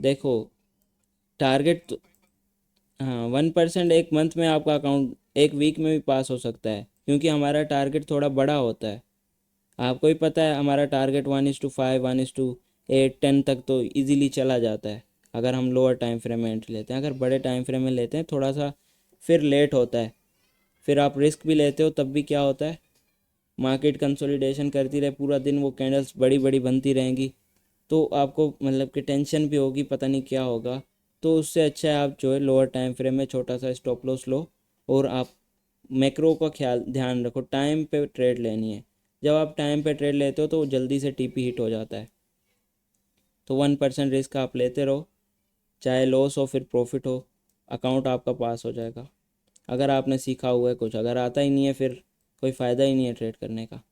देखो टारगेट तो, हाँ 1% एक मंथ में आपका अकाउंट एक वीक में भी पास हो सकता है, क्योंकि हमारा टारगेट थोड़ा बड़ा होता है। आपको ही पता है हमारा टारगेट 1:5 1:8 10 तक तो इजीली चला जाता है, अगर हम लोअर टाइम फ्रेम में एंट्री लेते हैं। अगर बड़े टाइम फ्रेम में लेते हैं थोड़ा सा फिर लेट होता है, फिर आप रिस्क भी लेते हो, तब भी क्या होता है, मार्केट कंसोलिडेशन करती रहे पूरा दिन, वो कैंडल्स बड़ी बड़ी बनती रहेंगी, तो आपको मतलब कि टेंशन भी होगी, पता नहीं क्या होगा। तो उससे अच्छा है आप जो है लोअर टाइम फ्रेम में छोटा सा स्टॉप लॉस लो, और आप मैक्रो का ख्याल ध्यान रखो, टाइम पे ट्रेड लेनी है। जब आप टाइम पे ट्रेड लेते हो तो जल्दी से टीपी हिट हो जाता है। तो 1% रिस्क आप लेते रहो, चाहे लॉस हो फिर प्रॉफिट हो, अकाउंट आपका पास हो जाएगा। अगर आपने सीखा हुआ है कुछ, अगर आता ही नहीं है फिर कोई फ़ायदा ही नहीं है ट्रेड करने का।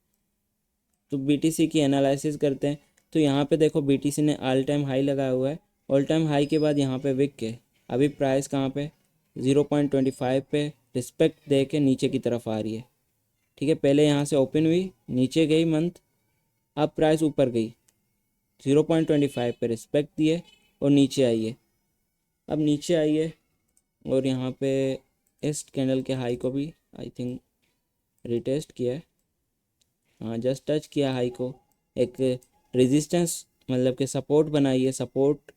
तो बीटीसी की एनालिसिस करते हैं। तो यहाँ पे देखो बीटीसी ने ऑल टाइम हाई लगाया हुआ है, ऑल टाइम हाई के बाद यहाँ पे विक के अभी प्राइस कहाँ पे 0.25 पे रिस्पेक्ट दे के नीचे की तरफ आ रही है। ठीक है, पहले यहाँ से ओपन हुई, नीचे गई मंथ, अब प्राइस ऊपर गई, 0.25 पे रिस्पेक्ट दिए और नीचे आई है। अब नीचे आई है और यहाँ पे इस कैंडल के हाई को भी आई थिंक रिटेस्ट किया है, हाँ जस्ट टच किया हाई को। एक रेजिस्टेंस मतलब कि सपोर्ट बनाई है, सपोर्ट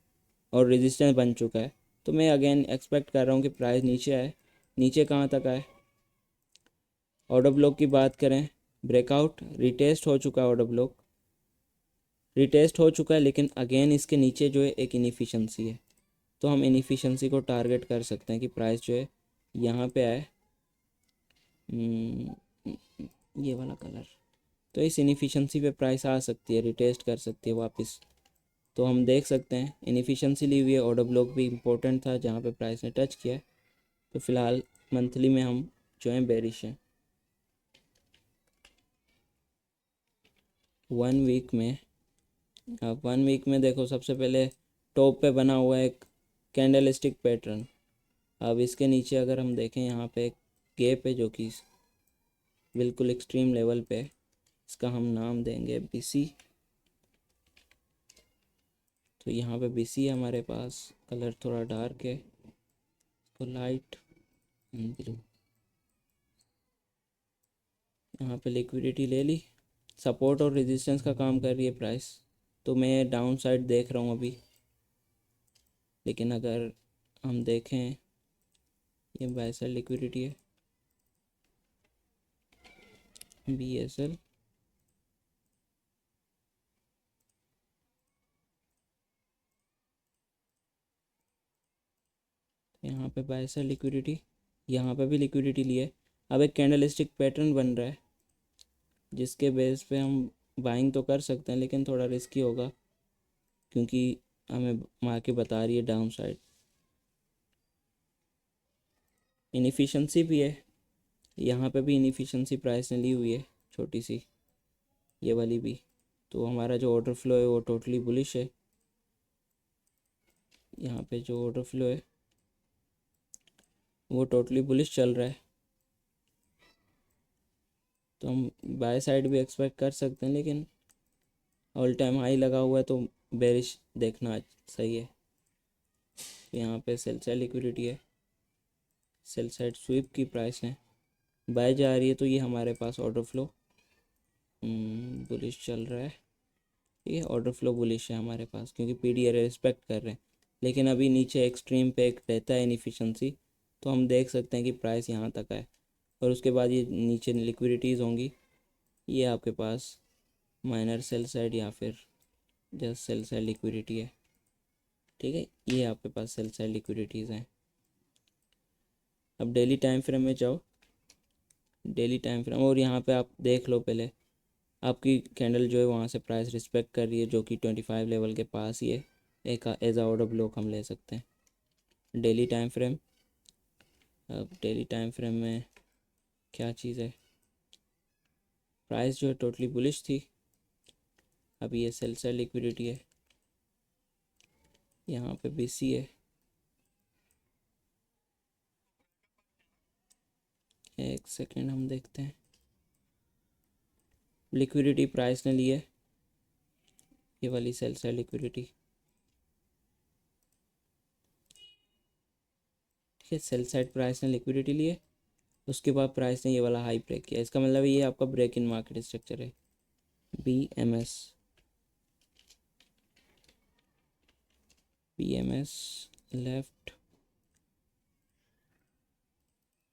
और रेजिस्टेंस बन चुका है। तो मैं अगेन एक्सपेक्ट कर रहा हूँ कि प्राइस नीचे आए। नीचे कहाँ तक आए, ऑर्डर ब्लॉक की बात करें, ब्रेकआउट रिटेस्ट हो चुका है, ऑर्डर ब्लॉक रिटेस्ट हो चुका है, लेकिन अगेन इसके नीचे जो है एक इनफिशेंसी है। तो हम इनफिशेंसी को टारगेट कर सकते हैं कि प्राइस जो है यहाँ पे आए, ये वाला कलर। तो इस इनफिशेंसी पे प्राइस आ सकती है, रिटेस्ट कर सकती है वापस। तो हम देख सकते हैं इनफिशेंसी ली हुई है, ऑर्डर ब्लॉक भी इंपॉर्टेंट था जहाँ पे प्राइस ने टच किया है। तो फिलहाल मंथली में हम जो है बेरिश हैं। 1 वीक में, अब 1 वीक में देखो सबसे पहले टॉप पे बना हुआ है एक कैंडल स्टिक पैटर्न। अब इसके नीचे अगर हम देखें, यहाँ पे एक गैप है जो कि बिल्कुल एक्सट्रीम लेवल पे है। इसका हम नाम देंगे बीसी। तो यहाँ पे बीसी है हमारे पास, कलर थोड़ा डार्क है, इसको लाइट ब्लू। यहाँ पे लिक्विडिटी ले ली, सपोर्ट और रेजिस्टेंस का काम कर रही है प्राइस। तो मैं डाउन साइड देख रहा हूँ अभी, लेकिन अगर हम देखें, ये बाय साइड लिक्विडिटी है, BSL। यहाँ पे बाय साइड लिक्विडिटी, यहाँ पे भी लिक्विडिटी ली है। अब एक कैंडल स्टिक पैटर्न बन रहा है, जिसके बेस पे हम बाइंग तो कर सकते हैं, लेकिन थोड़ा रिस्की होगा, क्योंकि हमें मार्केट बता रही है डाउन साइड। इनफिशेंसी भी है, यहाँ पे भी इनफिशेंसी प्राइस ने ली हुई है छोटी सी, ये वाली भी। तो हमारा जो ऑर्डर फ्लो है वो टोटली बुलिश है। यहाँ पे जो ऑर्डर फ्लो है वो टोटली बुलिश चल रहा है। तो हम बाय साइड भी एक्सपेक्ट कर सकते हैं, लेकिन ऑल टाइम हाई लगा हुआ है तो बेरिश देखना सही है। यहाँ पे सेल साइड लिक्विडिटी है, सेल साइड स्वीप की प्राइस है, बाय जा रही है, तो ये हमारे पास ऑर्डर फ्लो बुलिश चल रहा है। ये ऑर्डर फ्लो बुलिश है हमारे पास, क्योंकि PDR रिस्पेक्ट कर रहे हैं। लेकिन अभी नीचे एक्सट्रीम पे एक रहता है इनफिशेंसी, तो हम देख सकते हैं कि प्राइस यहाँ तक आए और उसके बाद ये नीचे लिक्विडिटीज़ होंगी। ये आपके पास माइनर सेल साइड या फिर जस्ट सेल साइड लिक्विडिटी है। ठीक है, ये आपके पास सेल साइड लिक्विडिटीज़ हैं। अब डेली टाइम फ्रेम में जाओ, डेली टाइम फ्रेम, और यहाँ पे आप देख लो पहले आपकी कैंडल जो है वहाँ से प्राइस रिस्पेक्ट कर रही है, जो कि 25 लेवल के पास ही है। एक एज आ ऑर्डर ब्लॉक हम ले सकते हैं डेली टाइम फ्रेम। अब डेली टाइम फ्रेम में क्या चीज़ है, प्राइस जो है टोटली बुलिश थी, अभी ये सेल साइड लिक्विडिटी है, यहाँ पे BC है। एक सेकेंड हम देखते हैं, लिक्विडिटी प्राइस ने ली है, ये वाली सेल साइड लिक्विडिटी। ठीक है, सेल साइड प्राइस ने लिक्विडिटी लिए, उसके बाद प्राइस ने ये वाला हाई ब्रेक किया, इसका मतलब ये आपका ब्रेक इन मार्केट स्ट्रक्चर है। BMS लेफ्ट,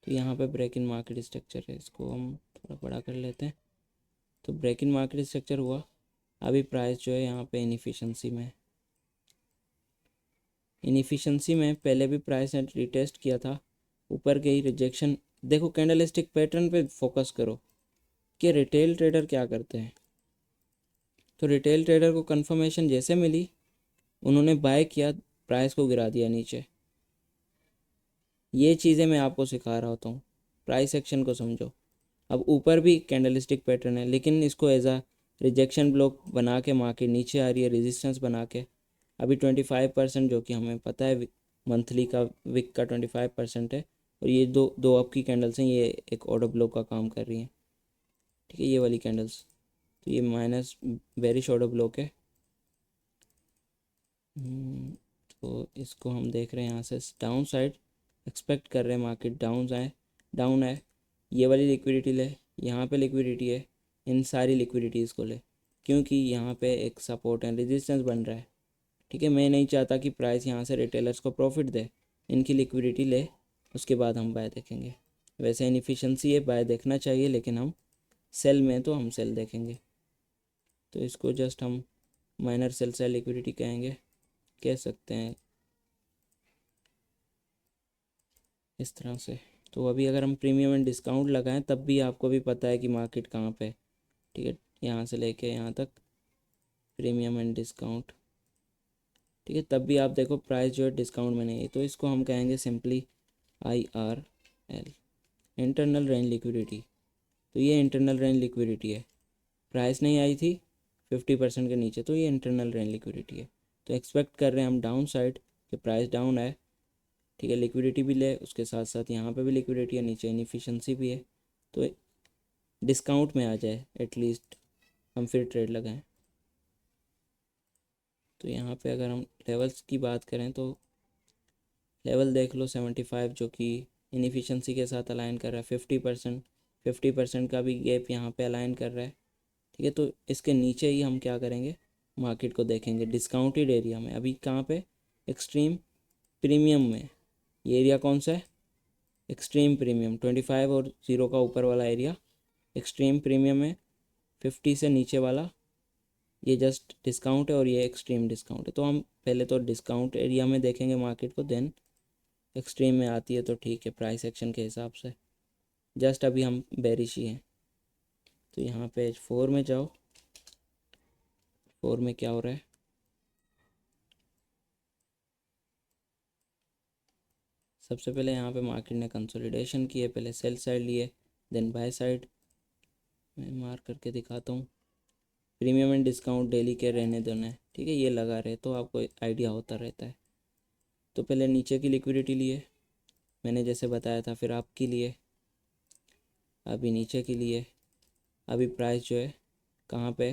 तो यहाँ पे ब्रेक इन मार्केट स्ट्रक्चर है, इसको हम थोड़ा बड़ा कर लेते हैं। तो ब्रेक इन मार्केट स्ट्रक्चर हुआ, अभी प्राइस जो है यहाँ पे इनएफिशिएंसी में, इनएफिशिएंसी में पहले भी प्राइस ने रिटेस्ट किया था, ऊपर गई रिजेक्शन। देखो कैंडलस्टिक पैटर्न पे फोकस करो कि रिटेल ट्रेडर क्या करते हैं। तो रिटेल ट्रेडर को कंफर्मेशन जैसे मिली, उन्होंने बाय किया, प्राइस को गिरा दिया नीचे। ये चीज़ें मैं आपको सिखा रहा होता हूँ, प्राइस एक्शन को समझो। अब ऊपर भी कैंडलस्टिक पैटर्न है, लेकिन इसको एज अ रिजेक्शन ब्लॉक बना के मार्केट नीचे आ रही है, रेजिस्टेंस बना के। अभी 25% जो कि हमें पता है मंथली का, विक का 25% है, और ये दो दो अप की कैंडल्स हैं, ये एक ऑर्डर ब्लॉक का काम कर रही हैं। ठीक है, ये वाली कैंडल्स, तो ये माइनस बेरिश ऑर्डर ब्लॉक है। तो इसको हम देख रहे हैं यहाँ से डाउन साइड, एक्सपेक्ट कर रहे हैं मार्केट डाउन आए। ये वाली लिक्विडिटी ले, यहाँ पे लिक्विडिटी है, इन सारी लिक्विडिटीज़ को ले, क्योंकि यहाँ पे एक सपोर्ट एंड रेजिस्टेंस बन रहा है। ठीक है, मैं नहीं चाहता कि प्राइस यहाँ से रिटेलर्स को प्रॉफिट दे, इनकी लिक्विडिटी ले, उसके बाद हम बाय देखेंगे। वैसे इनएफिशिएंसी है, बाय देखना चाहिए, लेकिन हम सेल में तो हम सेल देखेंगे। तो इसको जस्ट हम माइनर सेल लिक्विडिटी कह सकते हैं इस तरह से। तो अभी अगर हम प्रीमियम एंड डिस्काउंट लगाएं, तब भी आपको भी पता है कि मार्केट कहाँ पे है। ठीक है, यहाँ से लेके यहाँ तक प्रीमियम एंड डिस्काउंट। ठीक है, तब भी आप देखो प्राइस जो है डिस्काउंट में नहीं है, तो इसको हम कहेंगे simply IRL, internal range liquidity. तो ये इंटरनल रेंज लिक्विडिटी है, प्राइस नहीं आई थी 50% के नीचे, तो ये इंटरनल रेंज लिक्विडिटी है। तो एक्सपेक्ट कर रहे हैं हम डाउन साइड कि प्राइस डाउन आए। ठीक है, लिक्विडिटी भी ले, उसके साथ साथ यहाँ पे भी लिक्विडिटी है, नीचे इनएफिशिएंसी भी है, तो डिस्काउंट में आ जाए एटलीस्ट, हम फिर ट्रेड लगाएं। तो यहाँ पे अगर हम लेवल्स की बात करें, तो लेवल देख लो 75, जो कि इनएफिशिएंसी के साथ अलाइन कर रहा है। 50% का भी गैप यहाँ पे अलाइन कर रहा है। ठीक है, तो इसके नीचे ही हम क्या करेंगे, मार्केट को देखेंगे डिस्काउंटेड एरिया में। अभी कहाँ पे, एक्सट्रीम प्रीमियम में। ये एरिया कौन सा है, एक्सट्रीम प्रीमियम, 25 और 0 का ऊपर वाला एरिया एक्सट्रीम प्रीमियम है। 50 से नीचे वाला ये जस्ट डिस्काउंट है, और ये एक्सट्रीम डिस्काउंट है। तो हम पहले तो डिस्काउंट एरिया में देखेंगे मार्केट को, देन एक्सट्रीम में आती है तो ठीक है, प्राइस एक्शन के हिसाब से। जस्ट अभी हम बेरिश ही हैं। तो यहाँ पे 4 में जाओ, 4 में क्या हो रहा है, सबसे पहले यहाँ पे मार्केट ने कंसोलिडेशन की है, पहले सेल साइड लिए, देन बाय साइड। मैं मार्क करके दिखाता हूँ, प्रीमियम एंड डिस्काउंट डेली के रहने देना है। ठीक है, ये लगा रहे तो आपको आइडिया होता रहता है। तो पहले नीचे की लिक्विडिटी लिए मैंने जैसे बताया था, फिर आपके लिए, अभी नीचे के लिए। अभी प्राइस जो है कहाँ पे,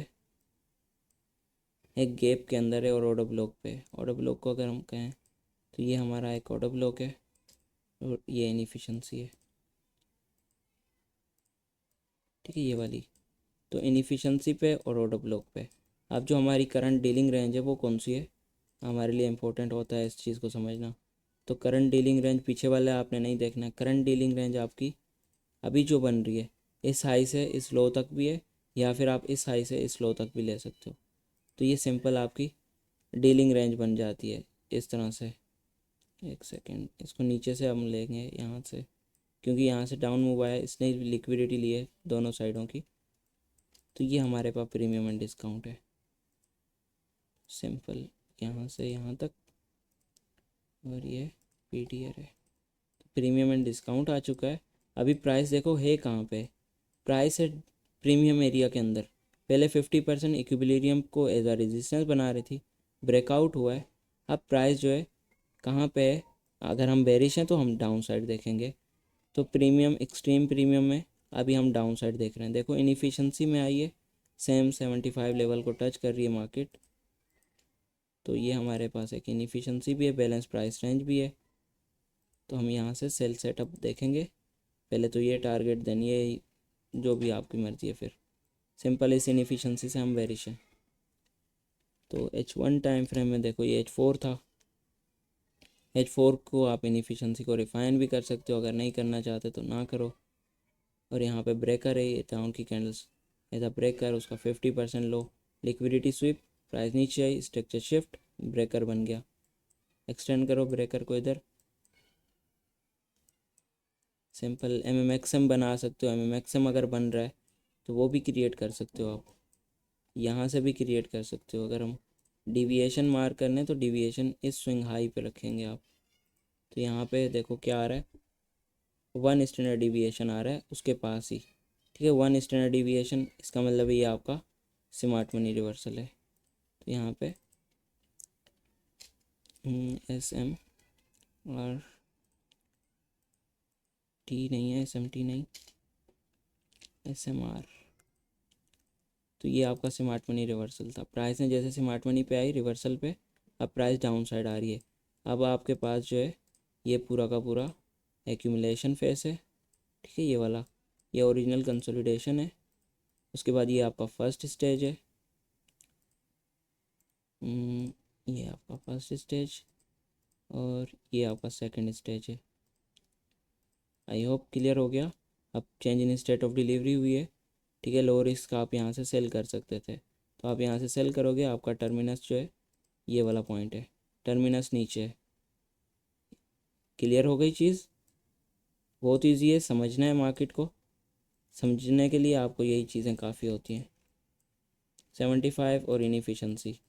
एक गैप के अंदर है और ऑर्डर ब्लॉक पे। ऑर्डर ब्लॉक को अगर हम कहें तो ये हमारा एक ऑर्डर ब्लॉक है, और ये इनएफिशिएंसी है। ठीक है, ये वाली, तो इनएफिशिएंसी पे और ऑर्डर ब्लॉक पे। अब जो हमारी करंट डीलिंग रेंज है वो कौन सी है, हमारे लिए इम्पोर्टेंट होता है इस चीज़ को समझना। तो करंट डीलिंग रेंज पीछे वाले आपने नहीं देखना है, करंट डीलिंग रेंज आपकी अभी जो बन रही है, इस हाई से इस लो तक भी है, या फिर आप इस हाई से इस लो तक भी ले सकते हो। तो ये सिंपल आपकी डीलिंग रेंज बन जाती है इस तरह से। एक सेकेंड, इसको नीचे से हम लेंगे यहाँ से, क्योंकि यहाँ से डाउन मूव आया, इसने लिक्विडिटी ली है दोनों साइडों की। तो ये हमारे पास प्रीमियम एंड डिस्काउंट है, सिंपल यहाँ से यहाँ तक, और ये PTR है। तो प्रीमियम एंड डिस्काउंट आ चुका है। अभी प्राइस देखो है कहाँ पे, प्राइस है प्रीमियम एरिया के अंदर। पहले 50% इक्विलिब्रियम को एज आ रेजिस्टेंस बना रही थी, ब्रेकआउट हुआ है। अब प्राइस जो है कहाँ पे है, अगर हम बेरिश हैं तो हम डाउन साइड देखेंगे। तो प्रीमियम, एक्सट्रीम प्रीमियम में अभी हम डाउन साइड देख रहे हैं। देखो इनएफिशिएंसी में आई है, सेम 75 लेवल को टच कर रही है मार्केट। तो ये हमारे पास एक इनएफिशिएंसी भी है, बैलेंस प्राइस रेंज भी है। तो हम यहाँ से सेल सेटअप देखेंगे। पहले तो ये टारगेट, देन ये, जो भी आपकी मर्ज़ी है। फिर सिंपल इस इनएफिशिएंसी से हम वेरिएशन, तो H1 टाइम फ्रेम में देखो ये H4 था। H4 को आप इनएफिशिएंसी को रिफाइन भी कर सकते हो, अगर नहीं करना चाहते तो ना करो। और यहाँ पे ब्रेकर है, ये डाउन की कैंडल्स, ऐसा ब्रेकर, उसका 50% लो, लिक्विडिटी स्वीप, प्राइस नीचे आई, स्ट्रक्चर शिफ्ट, ब्रेकर बन गया। एक्सटेंड करो ब्रेकर को इधर, सिंपल MMXM बना सकते हो। MMXM अगर बन रहा है तो वो भी क्रिएट कर सकते हो आप, यहाँ से भी क्रिएट कर सकते हो। अगर हम डिविएशन मार्क करने तो डिविएशन इस स्विंग हाई पे रखेंगे आप। तो यहाँ पे देखो क्या आ रहा है, 1 स्टैंडर्ड डिविएशन आ रहा है उसके पास ही, ठीक है। 1 स्टैंडर्ड डिविएशन, इसका मतलब ये आपका स्मार्ट मनी रिवर्सल है। तो यहाँ पे SM और टी नहीं है, SMT नहीं, SMR। तो ये आपका स्मार्ट मनी रिवर्सल था। प्राइस ने जैसे स्मार्ट मनी पे आई रिवर्सल पे, अब प्राइस डाउन साइड आ रही है। अब आपके पास जो है ये पूरा का पूरा एक्यूमुलेशन फेस है, ठीक है। ये वाला ये ओरिजिनल कंसोलिडेशन है। उसके बाद ये आपका फर्स्ट स्टेज है, ये आपका फर्स्ट स्टेज, और ये आपका सेकंड स्टेज है। आई होप क्लियर हो गया। अब change in state of delivery हुई है, ठीक है। लो रिस्क का आप यहाँ से सेल कर सकते थे, तो आप यहाँ से सेल करोगे। आपका टर्मिनस जो है ये वाला पॉइंट है, टर्मिनस नीचे है। क्लियर हो गई चीज़? बहुत ईजी है, समझना है मार्केट को। समझने के लिए आपको यही चीज़ें काफ़ी होती हैं। 75 और इनएफिशिएंसी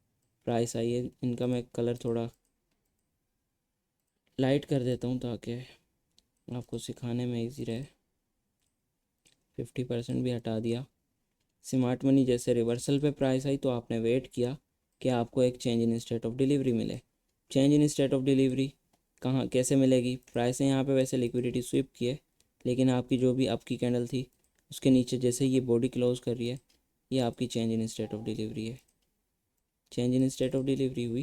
प्राइस आई है, इनका मैं कलर थोड़ा लाइट कर देता हूँ ताकि आपको सिखाने में ईजी रहे। 50% भी हटा दिया। स्मार्ट मनी जैसे रिवर्सल पे प्राइस आई तो आपने वेट किया कि आपको एक change in state of delivery मिले। Change in state of delivery कहाँ कैसे मिलेगी? प्राइस ने यहाँ पे वैसे लिक्विडिटी स्वीप की है, लेकिन आपकी जो भी आपकी कैंडल थी उसके नीचे जैसे ये बॉडी क्लोज कर रही है, ये आपकी change in state of delivery है। Change in state of delivery हुई,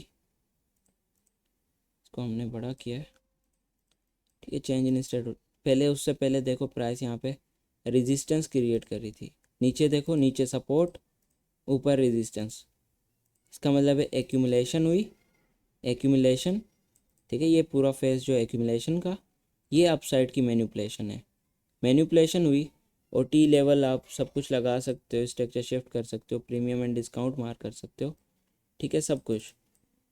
इसको हमने बड़ा किया है, ठीक है। चेंज इन स्टेट, पहले उससे पहले देखो प्राइस यहाँ पे रेजिस्टेंस क्रिएट कर रही थी। नीचे देखो, नीचे सपोर्ट, ऊपर रेजिस्टेंस, इसका मतलब है एक्यूमुलेशन हुई, एक्यूमुलेशन, ठीक है। ये पूरा फेज जो एक्यूमुलेशन का, ये अपसाइड की मैनिपुलेशन है। मैनिपुलेशन हुई और टी लेवल आप सब कुछ लगा सकते हो, स्ट्रक्चर शिफ्ट कर सकते हो, प्रीमियम एंड डिस्काउंट मार्क कर सकते हो, ठीक है, सब कुछ।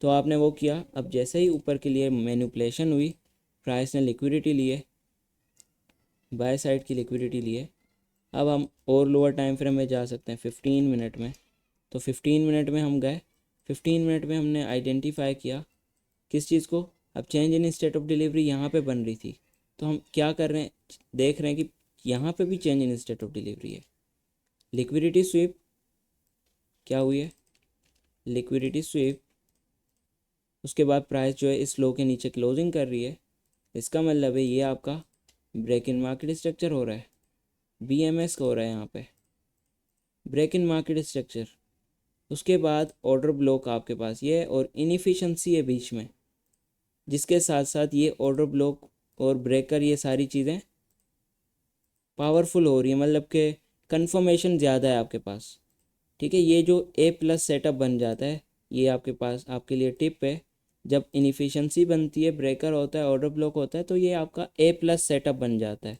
तो आपने वो किया। अब जैसे ही ऊपर के लिए मैनिपुलेशन हुई, प्राइस ने लिक्विडिटी लिए, बाय साइड की लिक्विडिटी लिए। अब हम और लोअर टाइम फ्रेम में जा सकते हैं 15 मिनट में। तो 15 मिनट में हम गए, 15 मिनट में हमने आइडेंटिफाई किया किस चीज़ को? अब change in state of delivery यहाँ पे बन रही थी, तो हम क्या कर रहे हैं, देख रहे हैं कि यहाँ पे भी change in state of delivery है। लिक्विडिटी स्वीप क्या हुई है? लिक्विडिटी स्वीप, उसके बाद प्राइस जो है इस लो के नीचे क्लोजिंग कर रही है। इसका मतलब है ये आपका ब्रेक इन मार्केट स्ट्रक्चर हो रहा है, BMS हो रहा है यहाँ पे, ब्रेक इन मार्केट स्ट्रक्चर। उसके बाद ऑर्डर ब्लॉक आपके पास ये, और इनएफिशिएंसी है बीच में, जिसके साथ साथ ये ऑर्डर ब्लॉक और ब्रेकर, ये सारी चीज़ें पावरफुल हो रही है, मतलब कि कंफर्मेशन ज़्यादा है आपके पास, ठीक है। ये जो A+ सेटअप बन जाता है, ये आपके पास आपके लिए टिप है। जब इनएफिशिएंसी बनती है, ब्रेकर होता है, ऑर्डर ब्लॉक होता है, तो ये आपका A+ सेटअप बन जाता है,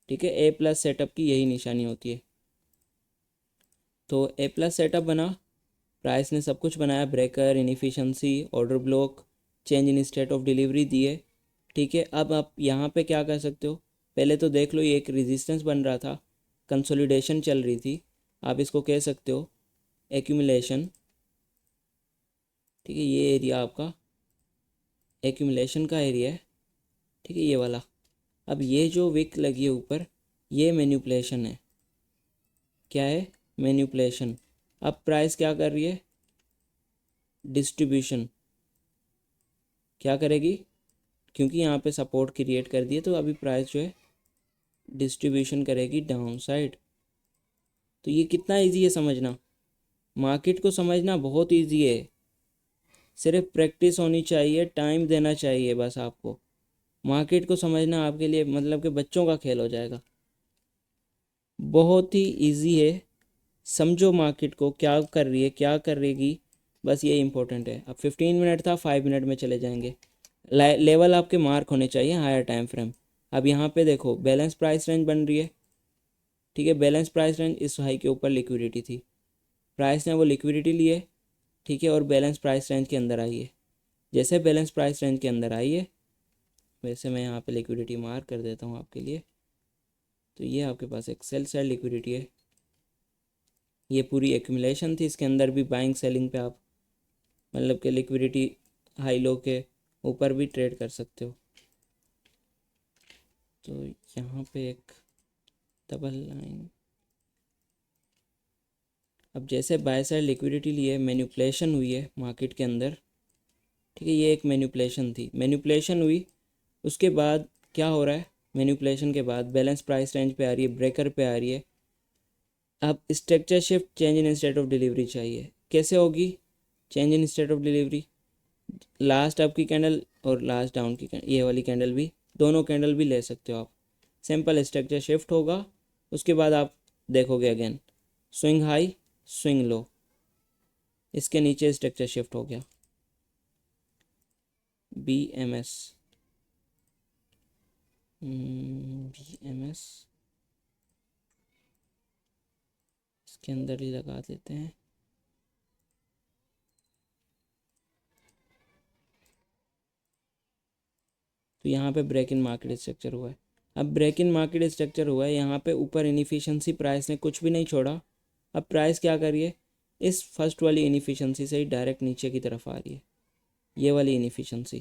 ठीक है। A+ सेटअप की यही निशानी होती है। तो A+ सेटअप बना, प्राइस ने सब कुछ बनाया, breaker, inefficiency, order block, change in state of delivery दिए, ठीक है। अब आप यहाँ पे क्या कर सकते हो? पहले तो देख लो, ये एक रेजिस्टेंस बन रहा था, कंसोलिडेशन चल रही थी, आप इसको कह सकते हो एक्यूमुलेशन, ठीक है। ये एरिया आपका एक्यूमुलेशन का एरिया है, ठीक है, ये वाला। अब ये जो विक लगी है ऊपर, ये मैनिपुलेशन है। क्या है? मैनिपुलेशन। अब प्राइस क्या कर रही है? डिस्ट्रीब्यूशन। क्या करेगी? क्योंकि यहाँ पे सपोर्ट क्रिएट कर दिए, तो अभी प्राइस जो है डिस्ट्रीब्यूशन करेगी डाउन साइड। तो ये कितना इजी है समझना, मार्केट को समझना बहुत इजी है, सिर्फ प्रैक्टिस होनी चाहिए, टाइम देना चाहिए बस आपको। मार्केट को समझना आपके लिए मतलब कि बच्चों का खेल हो जाएगा। बहुत ही इजी है, समझो मार्केट को क्या कर रही है क्या कर रहेगी, बस ये इंपॉर्टेंट है। अब 15 मिनट था, 5 मिनट में चले जाएंगे। लेवल आपके मार्क होने चाहिए हायर टाइम फ्रेम। अब यहाँ पे देखो बैलेंस प्राइस रेंज बन रही है, ठीक है। बैलेंस प्राइस रेंज इस हाई के ऊपर लिक्विडिटी थी, प्राइस ने वो लिक्विडिटी लिए, ठीक है, और बैलेंस प्राइस रेंज के अंदर आई है। जैसे बैलेंस प्राइस रेंज के अंदर आई है, वैसे मैं यहाँ पे लिक्विडिटी मार्क कर देता हूँ आपके लिए। तो ये आपके पास एक सेल साइड लिक्विडिटी है, ये पूरी एक्यूमुलेशन थी, इसके अंदर भी बाइंग सेलिंग पे आप मतलब कि लिक्विडिटी हाई लो के ऊपर भी ट्रेड कर सकते हो। तो यहाँ पे एक डबल लाइन, अब जैसे बाय साइड लिक्विडिटी लिए मैनिपुलेशन हुई है मार्केट के अंदर, ठीक है। ये एक मैनिपुलेशन थी, मैनिपुलेशन हुई, उसके बाद क्या हो रहा है, मैनिपुलेशन के बाद बैलेंस प्राइस रेंज पे आ रही है, ब्रेकर पे आ रही है। अब structure shift change in state of delivery चाहिए, कैसे होगी change in state of delivery? Last up की कैंडल और लास्ट डाउन की कैंडल, ये वाली कैंडल भी, दोनों कैंडल भी ले सकते हो आप। सिंपल स्ट्रक्चर शिफ्ट होगा, उसके बाद आप देखोगे again swing high swing low, इसके नीचे स्ट्रक्चर शिफ्ट हो गया। BMS, BMS इसके अंदर ही लगा देते हैं। तो यहाँ पे ब्रेक इन मार्केट स्ट्रक्चर हुआ है। अब ब्रेक इन मार्केट स्ट्रक्चर हुआ है, यहाँ पे ऊपर इनफिशिएंसी प्राइस ने कुछ भी नहीं छोड़ा। अब प्राइस क्या करिए, इस फर्स्ट वाली इनफिशिएंसी से ही डायरेक्ट नीचे की तरफ आ रही है, ये वाली इनफिशिएंसी।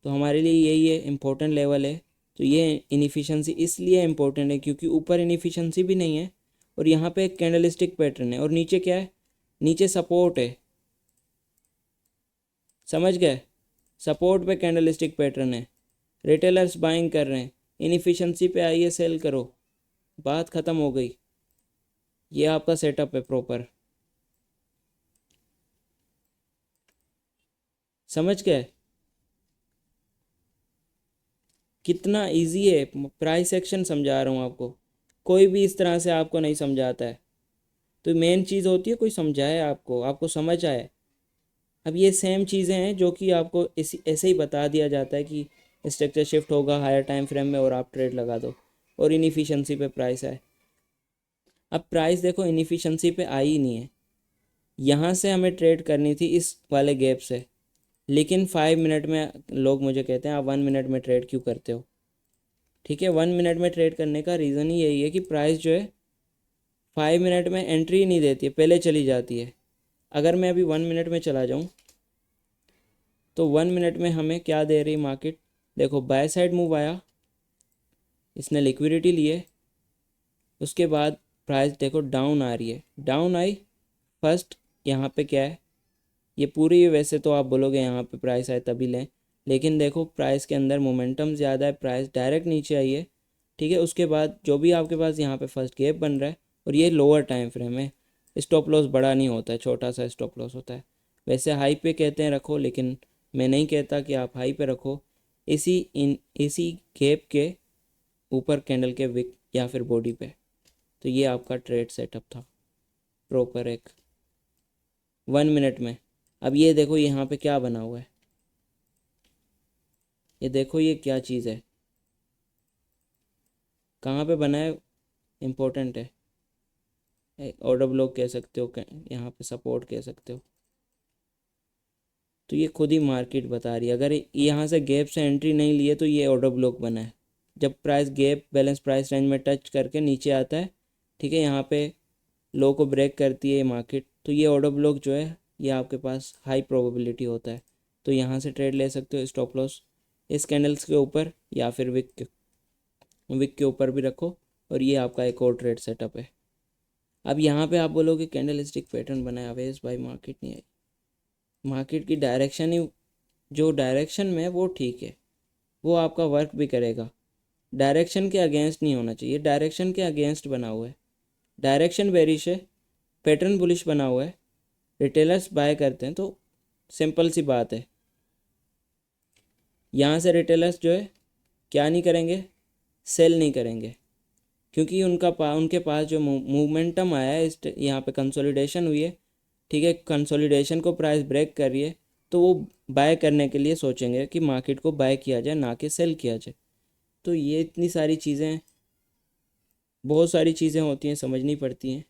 तो हमारे लिए यही है इम्पोर्टेंट लेवल है। तो ये इनफिशिएंसी इसलिए इम्पोर्टेंट है क्योंकि ऊपर इनफिशिएंसी भी नहीं है और यहाँ पे एक कैंडलस्टिक पैटर्न है और नीचे क्या है, नीचे सपोर्ट है, समझ गए? सपोर्ट पे कैंडलस्टिक पैटर्न है, रिटेलर्स बाइंग कर रहे हैं, इनफिशिएंसी पे आइए सेल करो, बात ख़त्म हो गई। ये आपका सेटअप है प्रॉपर, समझ गए? कितना इजी है, प्राइस एक्शन समझा रहा हूँ आपको, कोई भी इस तरह से आपको नहीं समझाता है। तो मेन चीज़ होती है कोई समझाए आपको, आपको समझ आए। अब ये सेम चीज़ें हैं जो कि आपको इसी ऐसे ही बता दिया जाता है कि स्ट्रक्चर शिफ्ट होगा हायर टाइम फ्रेम में और आप ट्रेड लगा दो और इनफिशिएंसी पे प्राइस आए। अब प्राइस देखो इनफिशिएंसी पे आई ही नहीं है, यहाँ से हमें ट्रेड करनी थी इस वाले गैप से, लेकिन 5 मिनट में लोग मुझे कहते हैं आप 1 मिनट में ट्रेड क्यों करते हो? ठीक है, 1 मिनट में ट्रेड करने का रीज़न ही यही है कि प्राइस जो है 5 मिनट में एंट्री नहीं देती है, पहले चली जाती है। अगर मैं अभी 1 मिनट में चला जाऊँ तो 1 मिनट में हमें क्या दे रही मार्केट, देखो बाय साइड मूव आया, इसने लिक्विडिटी लिए, उसके बाद प्राइस देखो डाउन आ रही है, डाउन आई फर्स्ट, यहाँ पे क्या है, ये पूरी, वैसे तो आप बोलोगे यहाँ पे प्राइस आए तभी लें, लेकिन देखो प्राइस के अंदर मोमेंटम ज़्यादा है, प्राइस डायरेक्ट नीचे आई है, ठीक है। उसके बाद जो भी आपके पास यहाँ पे फर्स्ट गैप बन रहा है और ये लोअर टाइम फ्रेम है, स्टॉप लॉस बड़ा नहीं होता है, छोटा सा स्टॉप लॉस होता है। वैसे हाई पे कहते हैं रखो, लेकिन मैं नहीं कहता कि आप हाई पे रखो, इसी गैप के ऊपर कैंडल के विक या फिर बॉडी पे। तो ये आपका ट्रेड सेटअप था प्रॉपर एक 1 मिनट में। अब ये देखो यहाँ पे क्या बना हुआ है, ये देखो ये क्या चीज़ है, कहाँ पे बना है, इम्पोर्टेंट है। ऑर्डर ब्लॉक कह सकते हो, यहाँ पे सपोर्ट कह सकते हो। तो ये खुद ही मार्केट बता रही है, अगर यहाँ से गैप से एंट्री नहीं लिए तो ये ऑर्डर ब्लॉक बना है। जब price gap balance price range में टच करके नीचे आता है, ठीक है, यहाँ पे लो को ब्रेक करती है ये मार्केट, तो ये ऑर्डर ब्लॉक जो है ये आपके पास हाई प्रोबेबिलिटी होता है। तो यहाँ से ट्रेड ले सकते हो, स्टॉप लॉस इस कैंडल्स के ऊपर या फिर विक के ऊपर भी रखो, और ये आपका एक और ट्रेड सेटअप है। अब यहाँ पे आप बोलोगे कैंडल स्टिक पैटर्न बनाया अवेश भाई, मार्केट नहीं आई। मार्केट की डायरेक्शन ही, जो डायरेक्शन में है वो ठीक है, वो आपका वर्क भी करेगा, डायरेक्शन के अगेंस्ट नहीं होना चाहिए। डायरेक्शन के अगेंस्ट बना हुआ है, डायरेक्शन बेरिश है, पैटर्न बुलिश बना हुआ है, रिटेलर्स बाय करते हैं, तो सिंपल सी बात है। यहाँ से रिटेलर्स जो है क्या नहीं करेंगे, सेल नहीं करेंगे, क्योंकि उनके पास जो मूवमेंटम आया है, इस यहाँ पे कंसोलिडेशन हुई है, ठीक है, कंसोलिडेशन को प्राइस ब्रेक कर रही है, तो वो बाय करने के लिए सोचेंगे कि मार्केट को बाय किया जाए, ना कि सेल किया जाए। तो ये इतनी सारी चीज़ें, बहुत सारी चीज़ें होती हैं, समझनी पड़ती हैं।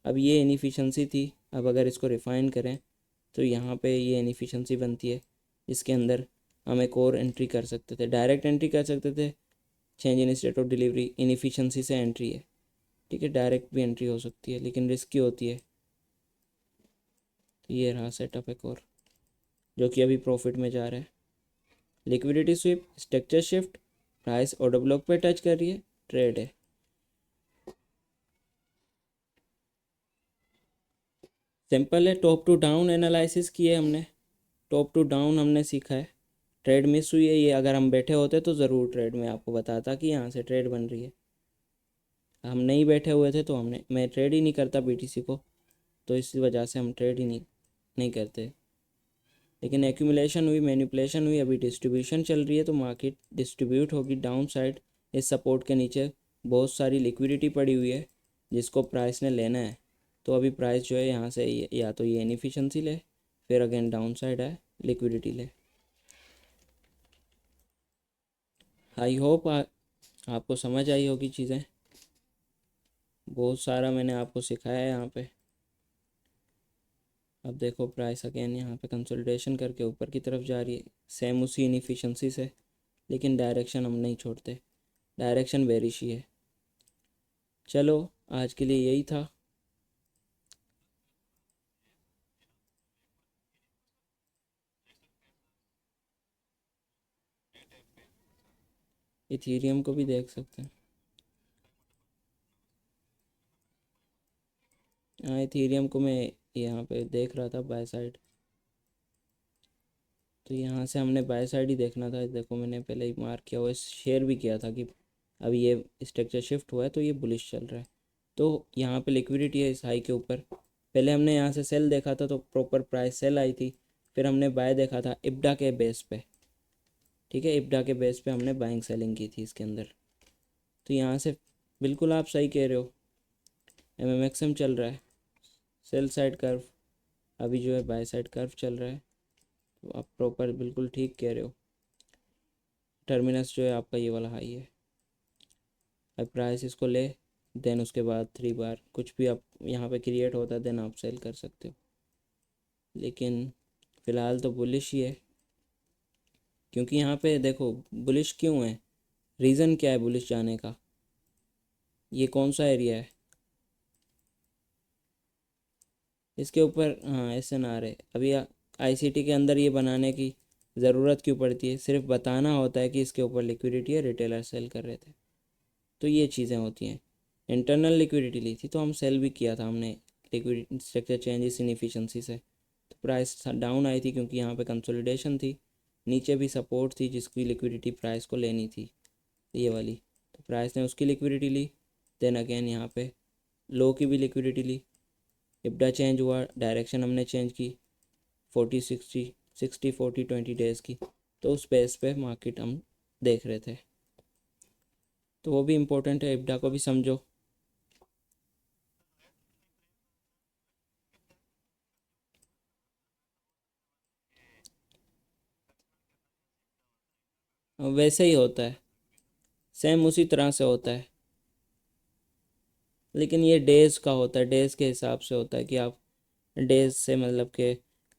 अब ये इनएफिशिएंसी थी, अब अगर इसको रिफ़ाइन करें तो यहाँ पे ये इनएफिशिएंसी बनती है। इसके अंदर हम एक और एंट्री कर सकते थे, डायरेक्ट एंट्री कर सकते थे, change in state of delivery inefficiency से एंट्री है, ठीक है, डायरेक्ट भी एंट्री हो सकती है लेकिन रिस्की होती है। तो ये रहा सेटअप एक और, जो कि अभी प्रॉफिट में जा रहा है। Liquidity SVEEP, structure shift, price order block पे टच कर रही है, ट्रेड है। सिंपल है, टॉप टू डाउन एनालिसिस किए हमने, टॉप टू डाउन हमने सीखा है। ट्रेड मिस हुई है, ये अगर हम बैठे होते तो ज़रूर ट्रेड में आपको बताता कि यहाँ से ट्रेड बन रही है। हम नहीं बैठे हुए थे तो मैं ट्रेड ही नहीं करता बीटीसी को, तो इसी वजह से हम ट्रेड ही नहीं करते। लेकिन एक्यूमुलेशन हुई, मैनिपुलेशन हुई, अभी डिस्ट्रीब्यूशन चल रही है, तो मार्केट डिस्ट्रीब्यूट होगी डाउन साइड। इस सपोर्ट के नीचे बहुत सारी लिक्विडिटी पड़ी हुई है जिसको प्राइस ने लेना है। तो अभी प्राइस जो है यहाँ से या तो ये इनएफिशिएंसी ले, फिर अगेन डाउन साइड है, लिक्विडिटी ले। आई होप आपको समझ आई होगी चीज़ें। बहुत सारा मैंने आपको सिखाया है यहाँ पे। अब देखो प्राइस अगेन यहाँ पे कंसोलिडेशन करके ऊपर की तरफ जा रही है, सेम उसी इनएफिशिएंसी से, लेकिन डायरेक्शन हम नहीं छोड़ते, डायरेक्शन बेरिश ही है। चलो आज के लिए यही था। इथीरियम को भी देख सकते हैं। हाँ, इथीरियम को मैं यहाँ पे देख रहा था बाय साइड, तो यहाँ से हमने बाय साइड ही देखना था। देखो मैंने पहले ही मार्क किया हुआ, शेयर भी किया था कि अभी ये स्ट्रक्चर शिफ्ट हुआ है तो ये बुलिश चल रहा है। तो यहाँ पे लिक्विडिटी है इस हाई के ऊपर। पहले हमने यहाँ से सेल देखा था तो प्रॉपर प्राइस सेल आई थी, फिर हमने बाय देखा था इब्डा के बेस पे, ठीक है, इब्डा के बेस पे हमने बाइंग सेलिंग की थी इसके अंदर। तो यहाँ से बिल्कुल आप सही कह रहे हो, एमएमएक्सएम चल रहा है सेल साइड कर्व, अभी जो है बाय साइड कर्व चल रहा है, तो आप प्रॉपर बिल्कुल ठीक कह रहे हो। टर्मिनस जो है आपका ये वाला हाई है, अब प्राइस इसको ले, देन उसके बाद 3 बार कुछ भी आप यहाँ पे क्रिएट होता है देन आप सेल कर सकते हो, लेकिन फ़िलहाल तो बुलिश ही है। क्योंकि यहाँ पे देखो बुलिश क्यों है, रीज़न क्या है बुलिश जाने का, ये कौन सा एरिया है इसके ऊपर, हाँ एसएनआर है। अभी आईसीटी के अंदर ये बनाने की ज़रूरत क्यों पड़ती है, सिर्फ बताना होता है कि इसके ऊपर लिक्विडिटी है, रिटेलर सेल कर रहे थे, तो ये चीज़ें होती हैं। इंटरनल लिक्विडिटी ली थी तो हम सेल भी किया था हमने, लिक्विडिटी स्ट्रक्चर चेंजेस इनएफिशिएंसी से, तो प्राइस डाउन आई थी क्योंकि यहाँ पे कंसोलिडेशन थी, नीचे भी सपोर्ट थी जिसकी लिक्विडिटी प्राइस को लेनी थी, ये वाली, तो प्राइस ने उसकी लिक्विडिटी ली, देन अगेन यहाँ पे लो की भी लिक्विडिटी ली, इब्डा चेंज हुआ, डायरेक्शन हमने चेंज की 40-60 60-40-20 डेज़ की, तो उस बेस पे मार्केट हम देख रहे थे। तो वो भी इम्पोर्टेंट है, इब्डा को भी समझो। वैसे ही होता है, सेम उसी तरह से होता है, लेकिन ये डेज़ का होता है, डेज़ के हिसाब से होता है कि आप डेज़ से मतलब के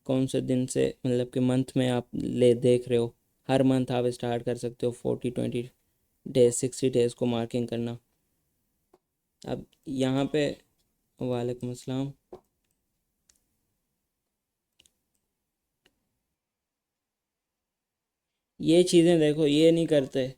कौन से दिन से, मतलब कि मंथ में आप ले देख रहे हो, हर मंथ आप स्टार्ट कर सकते हो 40-20 डेज 60 डेज़ को मार्किंग करना। अब यहाँ पे वालेकुम अस्सलाम, ये चीज़ें देखो ये नहीं करते,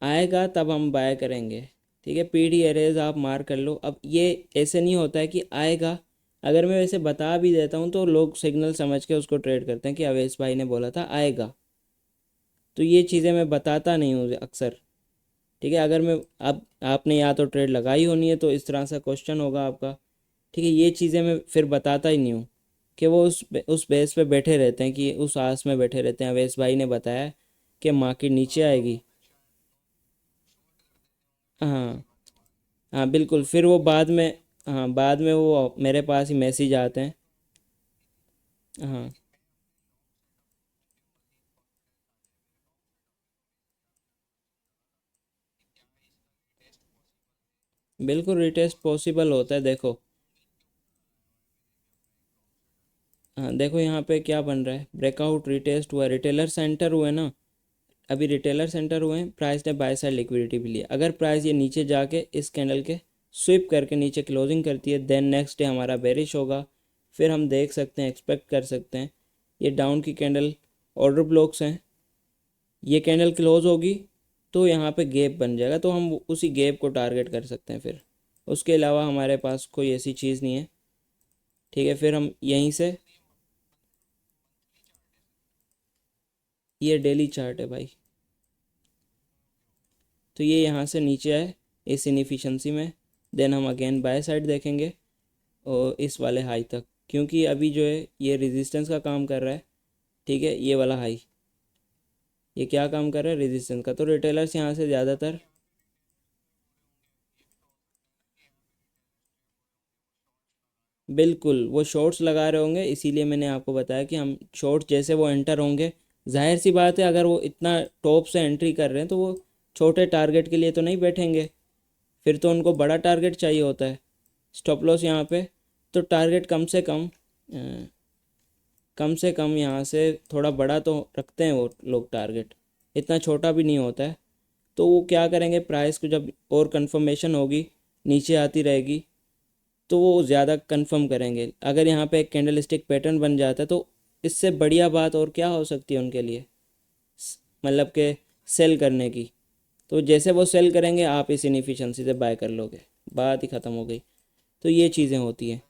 आएगा तब हम बाय करेंगे, ठीक है, पीडी एरेज आप मार कर लो। अब ये ऐसे नहीं होता है कि आएगा, अगर मैं वैसे बता भी देता हूँ तो लोग सिग्नल समझ के उसको ट्रेड करते हैं कि अवेश भाई ने बोला था आएगा, तो ये चीज़ें मैं बताता नहीं हूँ अक्सर, ठीक है। अगर मैं, अब आपने या तो ट्रेड लगाई होनी है तो इस तरह से क्वेश्चन होगा आपका, ठीक है, ये चीज़ें मैं फिर बताता ही नहीं हूँ कि वो उस बेस पे बैठे रहते हैं, कि उस आस में बैठे रहते हैं अवेश भाई ने बताया, कि मार्केट नीचे आएगी। हाँ हाँ बिल्कुल, फिर वो बाद में, हाँ बाद में वो मेरे पास ही मैसेज आते हैं। हाँ बिल्कुल रिटेस्ट पॉसिबल होता है, देखो। हाँ देखो यहाँ पे क्या बन रहा है, ब्रेकआउट रिटेस्ट हुआ, रिटेलर सेंटर हुए ना। अभी रिटेलर सेंटर हुए हैं, प्राइस ने बाय साइड लिक्विडिटी भी लिया। अगर प्राइस ये नीचे जाके इस कैंडल के स्विप करके नीचे क्लोजिंग करती है, देन नेक्स्ट डे हमारा बेरिश होगा। फिर हम देख सकते हैं, एक्सपेक्ट कर सकते हैं, ये डाउन की कैंडल ऑर्डर ब्लॉक्स हैं, ये कैंडल क्लोज होगी तो यहाँ पे गैप बन जाएगा, तो हम उसी गैप को टारगेट कर सकते हैं। फिर उसके अलावा हमारे पास कोई ऐसी चीज़ नहीं है। ठीक है, फिर हम यहीं से, ये डेली चार्ट है भाई। तो ये यहाँ से नीचे आए इस इनफिशेंसी में, देन हम अगेन बाय साइड देखेंगे और इस वाले हाई तक, क्योंकि अभी जो है ये रेजिस्टेंस का काम कर रहा है। ठीक है, ये वाला हाई, ये क्या काम कर रहा है, रेजिस्टेंस का। तो रिटेलर्स यहाँ से ज़्यादातर, बिल्कुल वो शॉर्ट्स लगा रहे होंगे, इसीलिए मैंने आपको बताया कि हम शॉर्ट्स जैसे वो एंटर होंगे, जाहिर सी बात है अगर वो इतना टॉप से एंट्री कर रहे हैं तो वो छोटे टारगेट के लिए तो नहीं बैठेंगे, फिर तो उनको बड़ा टारगेट चाहिए होता है। स्टॉप लॉस यहाँ पे, तो टारगेट कम से कम यहाँ से थोड़ा बड़ा तो रखते हैं वो लोग टारगेट, इतना छोटा भी नहीं होता है। तो वो क्या करेंगे, प्राइस को जब और कंफर्मेशन होगी, नीचे आती रहेगी, तो वो ज़्यादा कंफर्म करेंगे। अगर यहाँ पे एक कैंडल स्टिक पैटर्न बन जाता है तो इससे बढ़िया बात और क्या हो सकती है उनके लिए, मतलब कि सेल करने की। तो जैसे वो सेल करेंगे आप इस इनफिशेंसी से बाय कर लोगे, बात ही ख़त्म हो गई। तो ये चीज़ें होती हैं।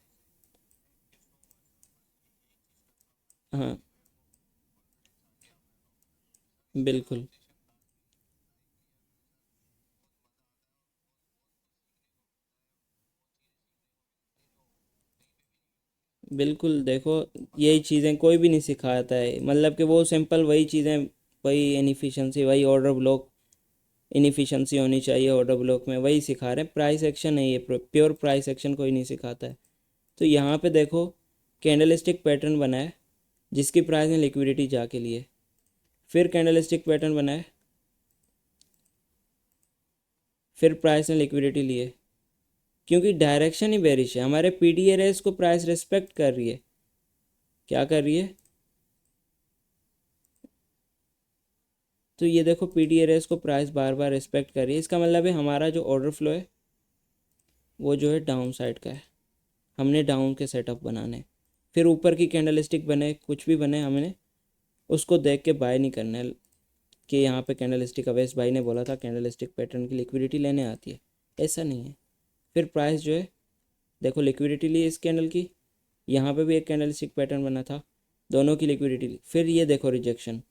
हाँ बिल्कुल बिल्कुल, देखो यही चीज़ें कोई भी नहीं सिखाता है, मतलब कि वो सिंपल वही चीज़ें, वही इनफिशेंसी, वही ऑर्डर ब्लॉक, इनफिशेंसी होनी चाहिए ऑर्डर ब्लॉक में, वही सिखा रहे हैं। प्राइस एक्शन नहीं है, प्योर प्राइस एक्शन कोई नहीं सिखाता है। तो यहाँ पे देखो कैंडल स्टिक पैटर्न बना है जिसकी प्राइस ने लिक्विडिटी जाके लिए, फिर कैंडल स्टिक पैटर्न बना है, फिर प्राइस ने लिक्विडिटी लिए, क्योंकि डायरेक्शन ही बेरिश है। हमारे पी डी रेस को प्राइस रिस्पेक्ट कर रही है, क्या कर रही है, तो ये देखो पी डी रेस को प्राइस बार बार रिस्पेक्ट कर रही है, इसका मतलब है हमारा जो ऑर्डर फ्लो है वो जो है डाउन साइड का है। हमने डाउन के सेटअप बनाने हैं। फिर ऊपर की कैंडल स्टिक बने, कुछ भी बने, हमने उसको देख के बाय नहीं करना है कि यहाँ पे कैंडल स्टिक, अवैस भाई ने बोला था कैंडल स्टिक पैटर्न की लिक्विडिटी लेने आती है, ऐसा नहीं है। फिर प्राइस जो है, देखो लिक्विडिटी ली इस कैंडल की, यहाँ पे भी एक कैंडल स्टिक पैटर्न बना था, दोनों की लिक्विडिटी ली, फिर ये देखो रिजेक्शन।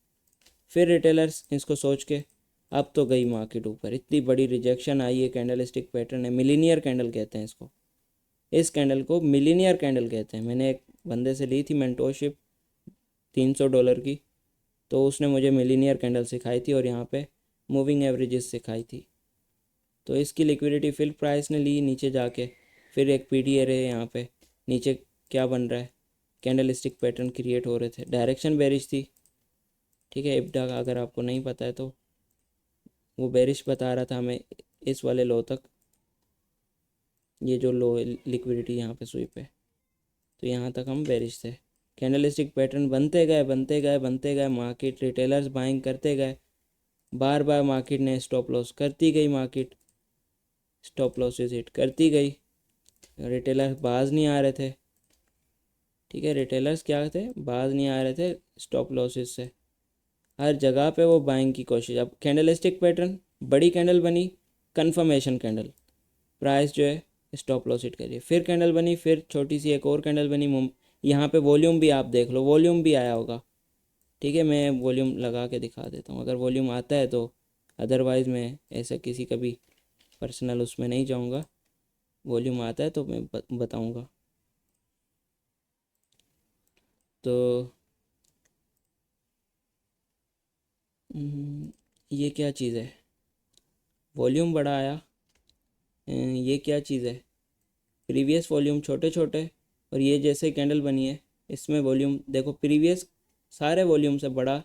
फिर रिटेलर्स इसको सोच के, अब तो गई मार्केट ऊपर, इतनी बड़ी रिजेक्शन आई है, कैंडल स्टिक पैटर्न है, मिलीनियर कैंडल कहते हैं इसको, इस कैंडल को मिलीनियर कैंडल कहते हैं। मैंने एक बंदे से ली थी मेंटोरशिप $300 की, तो उसने मुझे मिलीनियर कैंडल सिखाई थी और यहाँ पे मूविंग एवरेजेस सिखाई थी। तो इसकी लिक्विडिटी फिर प्राइस ने ली नीचे जाके, फिर एक पी डी ए रहे यहाँ पे नीचे, क्या बन रहा है, कैंडल स्टिक पैटर्न क्रिएट हो रहे थे, डायरेक्शन बेरिश थी। ठीक है, इब्डा का अगर आपको नहीं पता है तो वो बेरिश बता रहा था हमें इस वाले लो तक, ये जो लो लिक्विडिटी यहाँ पे स्वीप है, तो यहाँ तक हम बेरिश थे। कैंडल स्टिक पैटर्न बनते गए बनते गए बनते गए, मार्केट रिटेलर्स बाइंग करते गए, बार बार मार्केट ने स्टॉप लॉस करती गई, मार्केट स्टॉप लॉसेस हिट करती गई, रिटेलर्स बाज नहीं आ रहे थे। ठीक है, रिटेलर्स क्या थे, बाज नहीं आ रहे थे स्टॉप लॉसेस से, हर जगह पे वो बाइंग की कोशिश। अब कैंडल स्टिक पैटर्न, बड़ी कैंडल बनी, कन्फर्मेशन कैंडल, प्राइस जो है स्टॉप लॉस हिट करिए, फिर कैंडल बनी, फिर छोटी सी एक और कैंडल बनी, यहाँ पे वॉल्यूम भी आप देख लो, वॉल्यूम भी आया होगा। ठीक है, मैं वॉल्यूम लगा के दिखा देता हूँ अगर वॉल्यूम आता है तो, अदरवाइज़ मैं ऐसा किसी का भी पर्सनल उसमें नहीं जाऊँगा। वॉल्यूम आता है तो मैं बताऊँगा। तो ये क्या चीज़ है, वॉल्यूम बड़ा आया। ये क्या चीज़ है, प्रीवियस वॉल्यूम छोटे छोटे, और ये जैसे कैंडल बनी है इसमें वॉल्यूम देखो प्रीवियस सारे वॉल्यूम से बड़ा।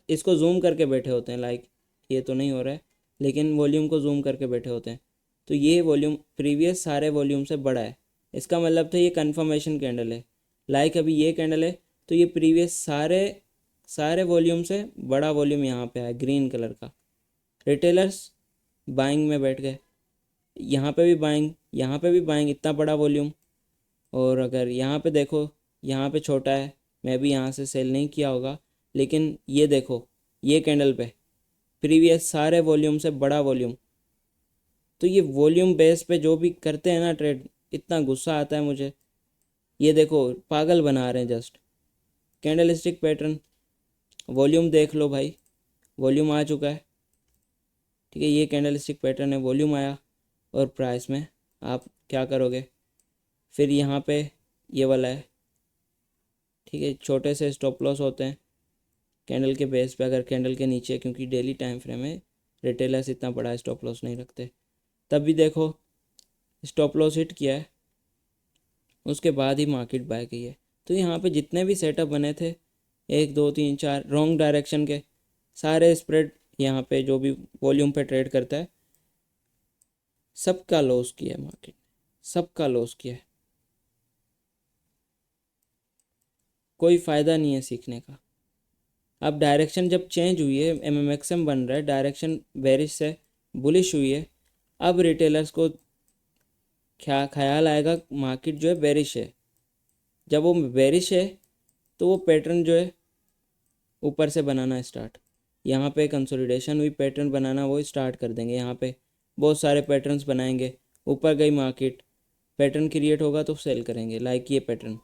इसको जूम करके बैठे होते हैं, लाइक ये तो नहीं हो रहा है, लेकिन वॉल्यूम को जूम करके बैठे होते हैं, तो ये वॉल्यूम प्रीवियस सारे वॉल्यूम से बड़ा है। इसका मतलब था ये कन्फर्मेशन कैंडल है। लाइक अभी ये कैंडल है, तो ये प्रीवियस सारे सारे वॉल्यूम से बड़ा वॉल्यूम यहाँ पे है ग्रीन कलर का। रिटेलर्स बाइंग में बैठ गए, यहाँ पे भी बाइंग, यहाँ पे भी बाइंग, इतना बड़ा वॉल्यूम। और अगर यहाँ पे देखो, यहाँ पे छोटा है, मैं भी यहाँ से सेल नहीं किया होगा, लेकिन ये देखो ये कैंडल पे प्रीवियस सारे वॉल्यूम से बड़ा वॉल्यूम। तो ये वॉल्यूम बेस पे जो भी करते हैं ना ट्रेड, इतना गुस्सा आता है मुझे। ये देखो पागल बना रहे हैं just. Candle stick pattern, volume देख लो भाई, वॉल्यूम आ चुका है, ठीक है, ये कैंडल स्टिक पैटर्न है, वॉल्यूम आया, और प्राइस में आप क्या करोगे, फिर यहाँ पे ये वाला है, ठीक है, छोटे से स्टॉप लॉस होते हैं कैंडल के बेस पे। अगर कैंडल के नीचे, क्योंकि डेली टाइम फ्रेम है, रिटेलर्स इतना बड़ा स्टॉप लॉस नहीं रखते। तब भी देखो स्टॉप लॉस हिट किया है, उसके बाद ही मार्केट बाय की है। तो यहाँ पे जितने भी सेटअप बने थे 1 2 3 4 रॉन्ग डायरेक्शन के, सारे स्प्रेड यहाँ पे जो भी वॉल्यूम पे ट्रेड करता है सबका लॉस किया है मार्केट, सबका लॉस किया है। कोई फ़ायदा नहीं है सीखने का। अब डायरेक्शन जब चेंज हुई है, एमएमएक्सएम बन रहा है, डायरेक्शन बेरिश से बुलिश हुई है, अब रिटेलर्स को क्या ख्याल आएगा मार्केट जो है बेरिश है। जब वो बेरिश है तो वो पैटर्न जो है ऊपर से बनाना स्टार्ट, यहाँ पे कंसोलिडेशन हुई, पैटर्न बनाना वो स्टार्ट कर देंगे। यहाँ पे बहुत सारे पैटर्न्स बनाएंगे, ऊपर गई मार्केट, पैटर्न क्रिएट होगा तो सेल करेंगे। लाइक ये पैटर्न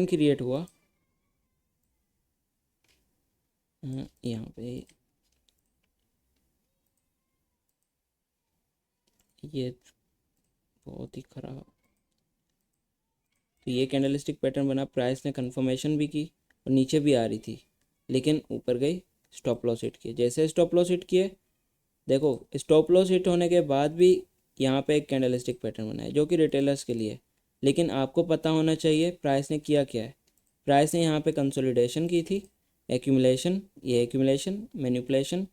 क्रिएट हुआ, यहाँ पे ये बहुत ही ख़राब। तो ये कैंडलस्टिक पैटर्न बना, प्राइस ने कंफर्मेशन भी की और नीचे भी आ रही थी, लेकिन ऊपर गई, स्टॉप लॉस हिट किए। जैसे स्टॉप लॉस हिट किए, देखो स्टॉप लॉस हिट होने के बाद भी यहाँ पे एक कैंडलस्टिक पैटर्न बना है जो कि रिटेलर्स के लिए। लेकिन आपको पता होना चाहिए प्राइस ने किया क्या है। प्राइस ने यहाँ पे कंसोलिडेशन की थी, एक्यूमुलेशन, ये एक्यूमुलेशन, मैनिपुलेशन,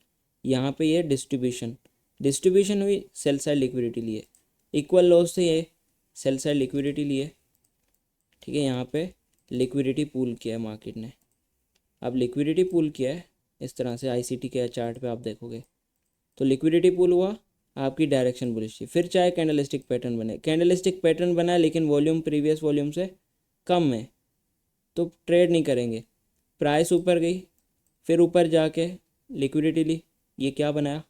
यहाँ पे ये डिस्ट्रीब्यूशन हुई, सेल साइड लिक्विडिटी लिए, इक्वल लॉस से ये सेल साइड लिक्विडिटी लिए, ठीक है। यहाँ पे लिक्विडिटी पूल किया है मार्केट ने। अब लिक्विडिटी पूल किया है इस तरह से, आईसीटी के चार्ट पे आप देखोगे तो लिक्विडिटी पूल हुआ, आपकी डायरेक्शन बुलिश थी। फिर चाहे कैंडलस्टिक पैटर्न बने, कैंडलस्टिक पैटर्न बना लेकिन वॉल्यूम प्रीवियस वॉल्यूम से कम है, तो ट्रेड नहीं करेंगे। प्राइस ऊपर गई, फिर ऊपर जाके लिक्विडिटी ली, ये क्या बनाया,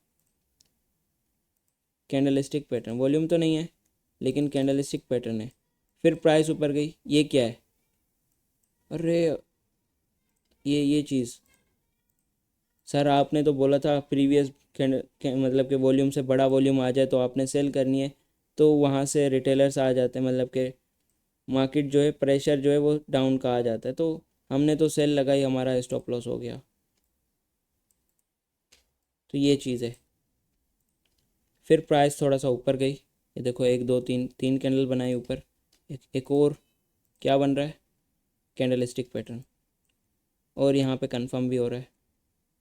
कैंडलस्टिक पैटर्न। वॉल्यूम तो नहीं है लेकिन कैंडलस्टिक पैटर्न है। फिर प्राइस ऊपर गई, ये क्या है, अरे ये चीज़, सर आपने तो बोला था प्रीवियस मतलब कि वॉल्यूम से बड़ा वॉल्यूम आ जाए तो आपने सेल करनी है, तो वहाँ से रिटेलर्स आ जाते हैं, मतलब कि मार्केट जो है प्रेशर जो है वो डाउन का आ जाता है, तो हमने तो सेल लगाई, हमारा स्टॉप लॉस हो गया। तो ये चीज़ है। फिर प्राइस थोड़ा सा ऊपर गई, ये देखो 1 2 3 3 कैंडल बनाई ऊपर, एक और क्या बन रहा है, कैंडलस्टिक पैटर्न, और यहाँ पे कंफर्म भी हो रहा है।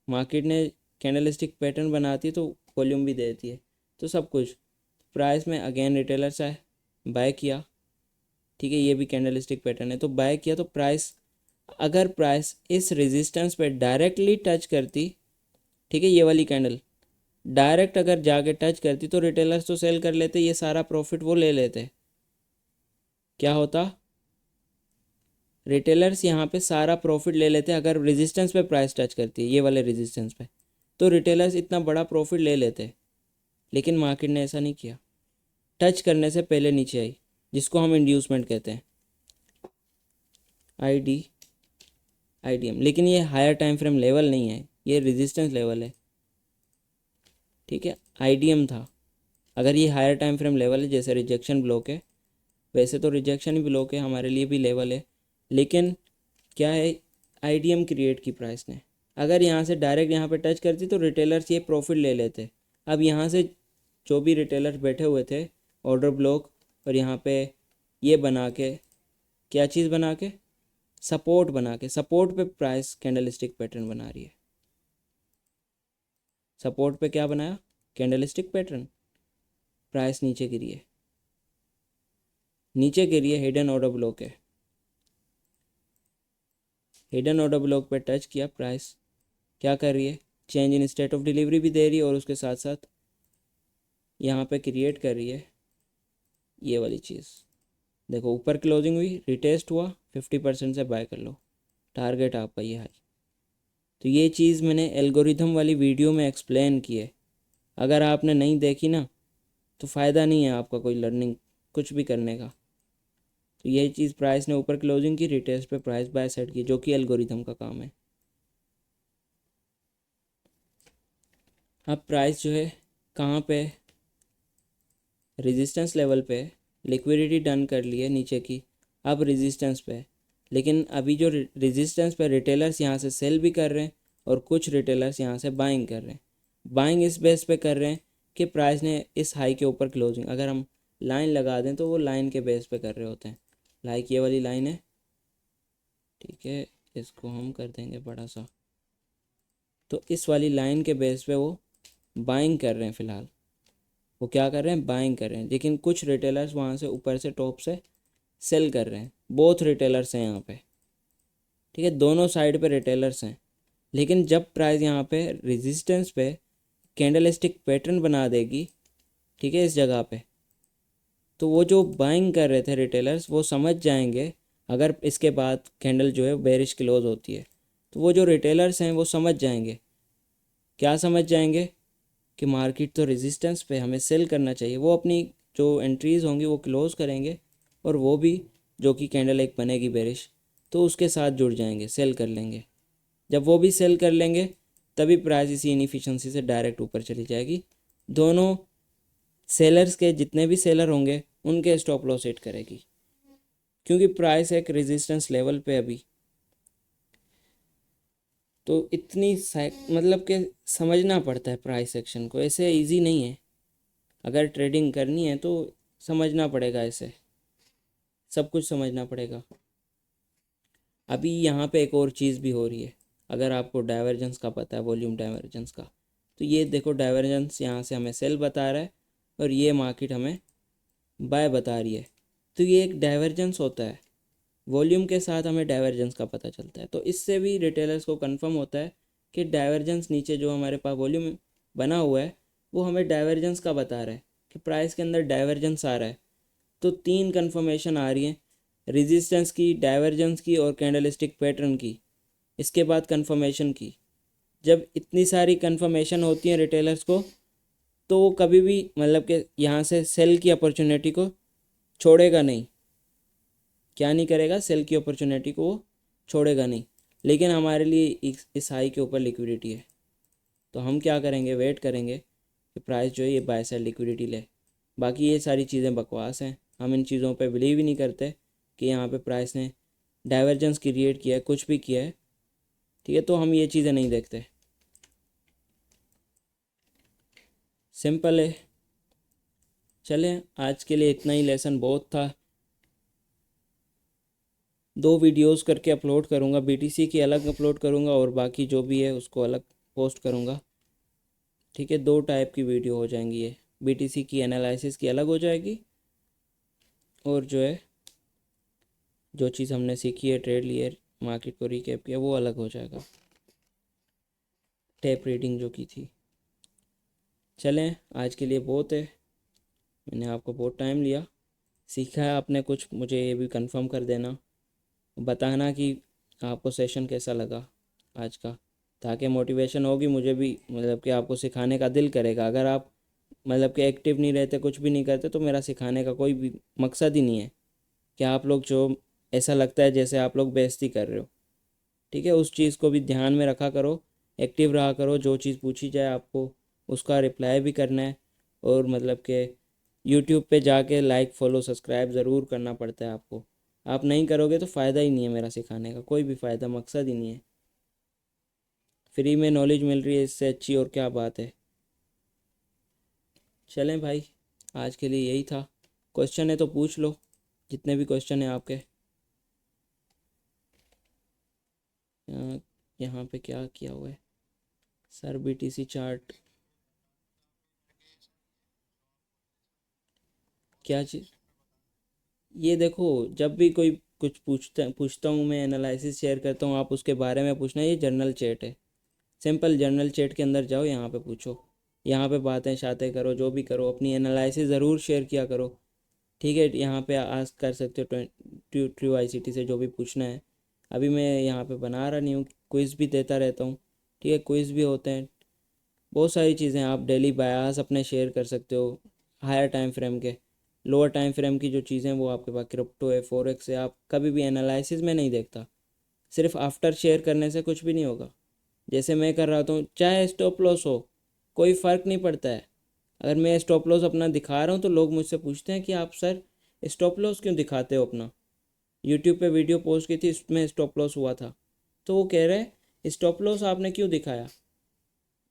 मार्केट ने कैंडलस्टिक पैटर्न बनाती है तो वॉल्यूम भी देती है, तो सब कुछ। प्राइस में अगेन रिटेलर्स आए, बाय किया, ठीक है, ये भी कैंडलस्टिक पैटर्न है तो बाय किया। तो प्राइस, अगर प्राइस इस रेजिस्टेंस पे डायरेक्टली टच करती, ठीक है, ये वाली कैंडल डायरेक्ट अगर जाके टच करती तो रिटेलर्स तो सेल कर लेते, ये सारा प्रॉफिट वो ले लेते। क्या होता, रिटेलर्स यहाँ पे सारा प्रॉफिट ले लेते अगर रेजिस्टेंस पे प्राइस टच करती है, ये वाले रेजिस्टेंस पे, तो रिटेलर्स इतना बड़ा प्रॉफिट ले लेते। लेकिन मार्केट ने ऐसा नहीं किया, टच करने से पहले नीचे आई, जिसको हम इंड्यूसमेंट कहते हैं, आईडीएम। लेकिन ये हायर टाइम फ्रेम लेवल नहीं है, ये रेजिस्टेंस लेवल है, ठीक है, आईडीएम था। अगर ये हायर टाइम फ्रेम लेवल है, जैसे रिजेक्शन ब्लॉक है, वैसे तो रिजेक्शन ही ब्लॉक है, हमारे लिए भी लेवल है, लेकिन क्या है, आईडीएम क्रिएट की प्राइस ने। अगर यहाँ से डायरेक्ट यहाँ पे टच करती तो रिटेलर्स ये प्रॉफिट ले लेते। अब यहाँ से जो भी रिटेलर्स बैठे हुए थे ऑर्डर ब्लॉक और यहाँ पे ये बना के, क्या चीज़ बना के, सपोर्ट बना के, सपोर्ट पे प्राइस कैंडलस्टिक पैटर्न बना रही है। सपोर्ट पे क्या बनाया, कैंडलस्टिक पैटर्न, प्राइस नीचे गिरी है, नीचे गिरी है, हिडन ऑर्डर ब्लॉक है, हिडन ऑर्डर ब्लॉक पे टच किया, प्राइस क्या कर रही है, change in state of delivery भी दे रही है और उसके साथ साथ यहाँ पे क्रिएट कर रही है ये वाली चीज़। देखो ऊपर क्लोजिंग हुई, रिटेस्ट हुआ, 50% से बाय कर लो, टारगेट आपका ये हाई। तो ये चीज़ मैंने एल्गोरिथम वाली वीडियो में एक्सप्लेन की है, अगर आपने नहीं देखी ना तो फ़ायदा नहीं है आपका कोई लर्निंग कुछ भी करने का। तो यही चीज़ प्राइस ने ऊपर क्लोजिंग की, रिटेस्ट पे प्राइस बाय सेट की, जो कि एल्गोरिथम का काम है। अब प्राइस जो है कहाँ पे, रेजिस्टेंस लेवल पे, लिक्विडिटी डन कर ली है नीचे की, अब रेजिस्टेंस पे। लेकिन अभी जो रेजिस्टेंस पे रिटेलर्स यहाँ से सेल भी कर रहे हैं और कुछ रिटेलर्स यहाँ से बाइंग कर रहे हैं। बाइंग इस बेस पे कर रहे हैं कि प्राइस ने इस हाई के ऊपर क्लोजिंग, अगर हम लाइन लगा दें तो वो लाइन के बेस पे कर रहे होते हैं। लाइक ये वाली लाइन है, ठीक है, इसको हम कर देंगे बड़ा सा। तो इस वाली लाइन के बेस पे वो बाइंग कर रहे हैं, फ़िलहाल वो क्या कर रहे हैं, बाइंग कर रहे हैं। लेकिन कुछ रिटेलर्स वहाँ से ऊपर से टॉप से सेल कर रहे हैं, बोथ रिटेलर्स हैं यहाँ पे, ठीक है, दोनों साइड पे रिटेलर्स हैं। लेकिन जब प्राइस यहाँ पे रेजिस्टेंस पे कैंडलस्टिक पैटर्न बना देगी, ठीक है, इस जगह पे, तो वो जो बाइंग कर रहे थे रिटेलर्स वो समझ जाएंगे, अगर इसके बाद कैंडल जो है बेरिश क्लोज होती है तो वो जो रिटेलर्स हैं वो समझ जाएंगे, क्या समझ जाएंगे, कि मार्केट तो रेजिस्टेंस पे हमें सेल करना चाहिए। वो अपनी जो एंट्रीज़ होंगी वो क्लोज़ करेंगे और वो भी जो कि कैंडल एक बनेगी बेरिश तो उसके साथ जुड़ जाएंगे, सेल कर लेंगे। जब वो भी सेल कर लेंगे तभी प्राइस इसी इनएफिशिएंसी से डायरेक्ट ऊपर चली जाएगी। दोनों सेलर्स के जितने भी सेलर होंगे उनके स्टॉप लॉस हिट करेगी, क्योंकि प्राइस एक रेजिस्टेंस लेवल पे अभी। तो इतनी मतलब कि समझना पड़ता है प्राइस एक्शन को, ऐसे इजी नहीं है। अगर ट्रेडिंग करनी है तो समझना पड़ेगा, ऐसे सब कुछ समझना पड़ेगा। अभी यहाँ पे एक और चीज़ भी हो रही है, अगर आपको डाइवर्जेंस का पता है, वॉल्यूम डाइवर्जेंस का, तो ये देखो डाइवर्जेंस यहाँ से हमें सेल बता रहा है और ये मार्केट हमें बाय बता रही है। तो ये एक डाइवर्जेंस होता है, वॉल्यूम के साथ हमें डाइवर्जेंस का पता चलता है। तो इससे भी रिटेलर्स को कंफर्म होता है कि डाइवर्जेंस नीचे जो हमारे पास वॉल्यूम बना हुआ है वो हमें डाइवर्जेंस का बता रहा है कि प्राइस के अंदर डाइवर्जेंस आ रहा है। तो 3 कंफर्मेशन आ रही हैं, रेजिस्टेंस की, डाइवर्जेंस की और कैंडलस्टिक पैटर्न की, इसके बाद कंफर्मेशन की। जब इतनी सारी कंफर्मेशन होती हैं रिटेलर्स को तो वो कभी भी मतलब कि यहाँ से सेल की अपॉर्चुनिटी को छोड़ेगा नहीं, क्या नहीं करेगा, सेल की अपॉर्चुनिटी को वो छोड़ेगा नहीं। लेकिन हमारे लिए इस हाई के ऊपर लिक्विडिटी है तो हम क्या करेंगे, वेट करेंगे कि प्राइस जो है ये बाय साइड लिक्विडिटी ले। बाकी ये सारी चीज़ें बकवास हैं, हम इन चीज़ों पे बिलीव ही नहीं करते कि यहाँ पे प्राइस ने डाइवर्जेंस क्रिएट किया है, कुछ भी किया है, ठीक है, तो हम ये चीज़ें नहीं देखते। सिंपल है। चलें, आज के लिए इतना ही, लेसन बहुत था। 2 वीडियोस करके अपलोड करूँगा, बीटीसी की अलग अपलोड करूँगा और बाकी जो भी है उसको अलग पोस्ट करूँगा, ठीक है। 2 टाइप की वीडियो हो जाएंगी ये, बीटीसी की एनालिसिस की अलग हो जाएगी और जो है जो चीज़ हमने सीखी है, ट्रेड लिए, मार्केट को रिकैप किया, वो अलग हो जाएगा, टैप रीडिंग जो की थी। चलें, आज के लिए बहुत है, मैंने आपको बहुत टाइम लिया, सीखा है आपने कुछ, मुझे ये भी कंफर्म कर देना, बताना कि आपको सेशन कैसा लगा आज का, ताकि मोटिवेशन होगी मुझे भी, मतलब कि आपको सिखाने का दिल करेगा। अगर आप मतलब कि एक्टिव नहीं रहते, कुछ भी नहीं करते, तो मेरा सिखाने का कोई भी मकसद ही नहीं है। कि आप लोग जो, ऐसा लगता है जैसे आप लोग बेइज्जती कर रहे हो, ठीक है, उस चीज़ को भी ध्यान में रखा करो, एक्टिव रहा करो, जो चीज़ पूछी जाए आपको उसका रिप्लाई भी करना है। और मतलब कि यूट्यूब पे जाके लाइक फॉलो सब्सक्राइब ज़रूर करना पड़ता है आपको, आप नहीं करोगे तो फ़ायदा ही नहीं है, मेरा सिखाने का कोई भी फ़ायदा मकसद ही नहीं है। फ्री में नॉलेज मिल रही है, इससे अच्छी और क्या बात है। चलें भाई, आज के लिए यही था। क्वेश्चन है तो पूछ लो, जितने भी क्वेश्चन हैं आपके। यहाँ पे क्या किया हुआ है सर, बीटीसी चार्ट क्या चीज़? ये देखो, जब भी कोई कुछ पूछता हूँ मैं, एनालिसिस शेयर करता हूँ, आप उसके बारे में पूछना, ये जर्नल चैट है। सिंपल जर्नल चैट के अंदर जाओ, यहाँ पे पूछो, यहाँ पे बातें शातें करो, जो भी करो, अपनी एनालिसिस ज़रूर शेयर किया करो। ठीक है, यहाँ पे आस्क कर सकते हो ट्रू आईसीटी से जो भी पूछना है। अभी मैं यहाँ पे बना रहा नहीं हूँ, क्विज़ भी देता रहता हूँ। ठीक है, क्विज़ भी होते हैं, बहुत सारी चीज़ें। आप डेली बायास अपने शेयर कर सकते हो, हायर टाइम फ्रेम के, लोअर टाइम फ्रेम की जो चीज़ें वो आपके पास क्रिप्टो है, फॉरेक्स है, आप कभी भी एनालिसिस में नहीं देखता। सिर्फ आफ्टर शेयर करने से कुछ भी नहीं होगा। जैसे मैं कर रहा हूँ, चाहे स्टॉप लॉस हो, कोई फ़र्क नहीं पड़ता है। अगर मैं स्टॉप लॉस अपना दिखा रहा हूँ तो लोग मुझसे पूछते हैं कि आप सर स्टॉप लॉस क्यों दिखाते हो अपना। यूट्यूब पे वीडियो पोस्ट की थी, उसमें स्टॉप लॉस हुआ था, तो वो कह रहे हैं स्टॉप लॉस आपने क्यों दिखाया।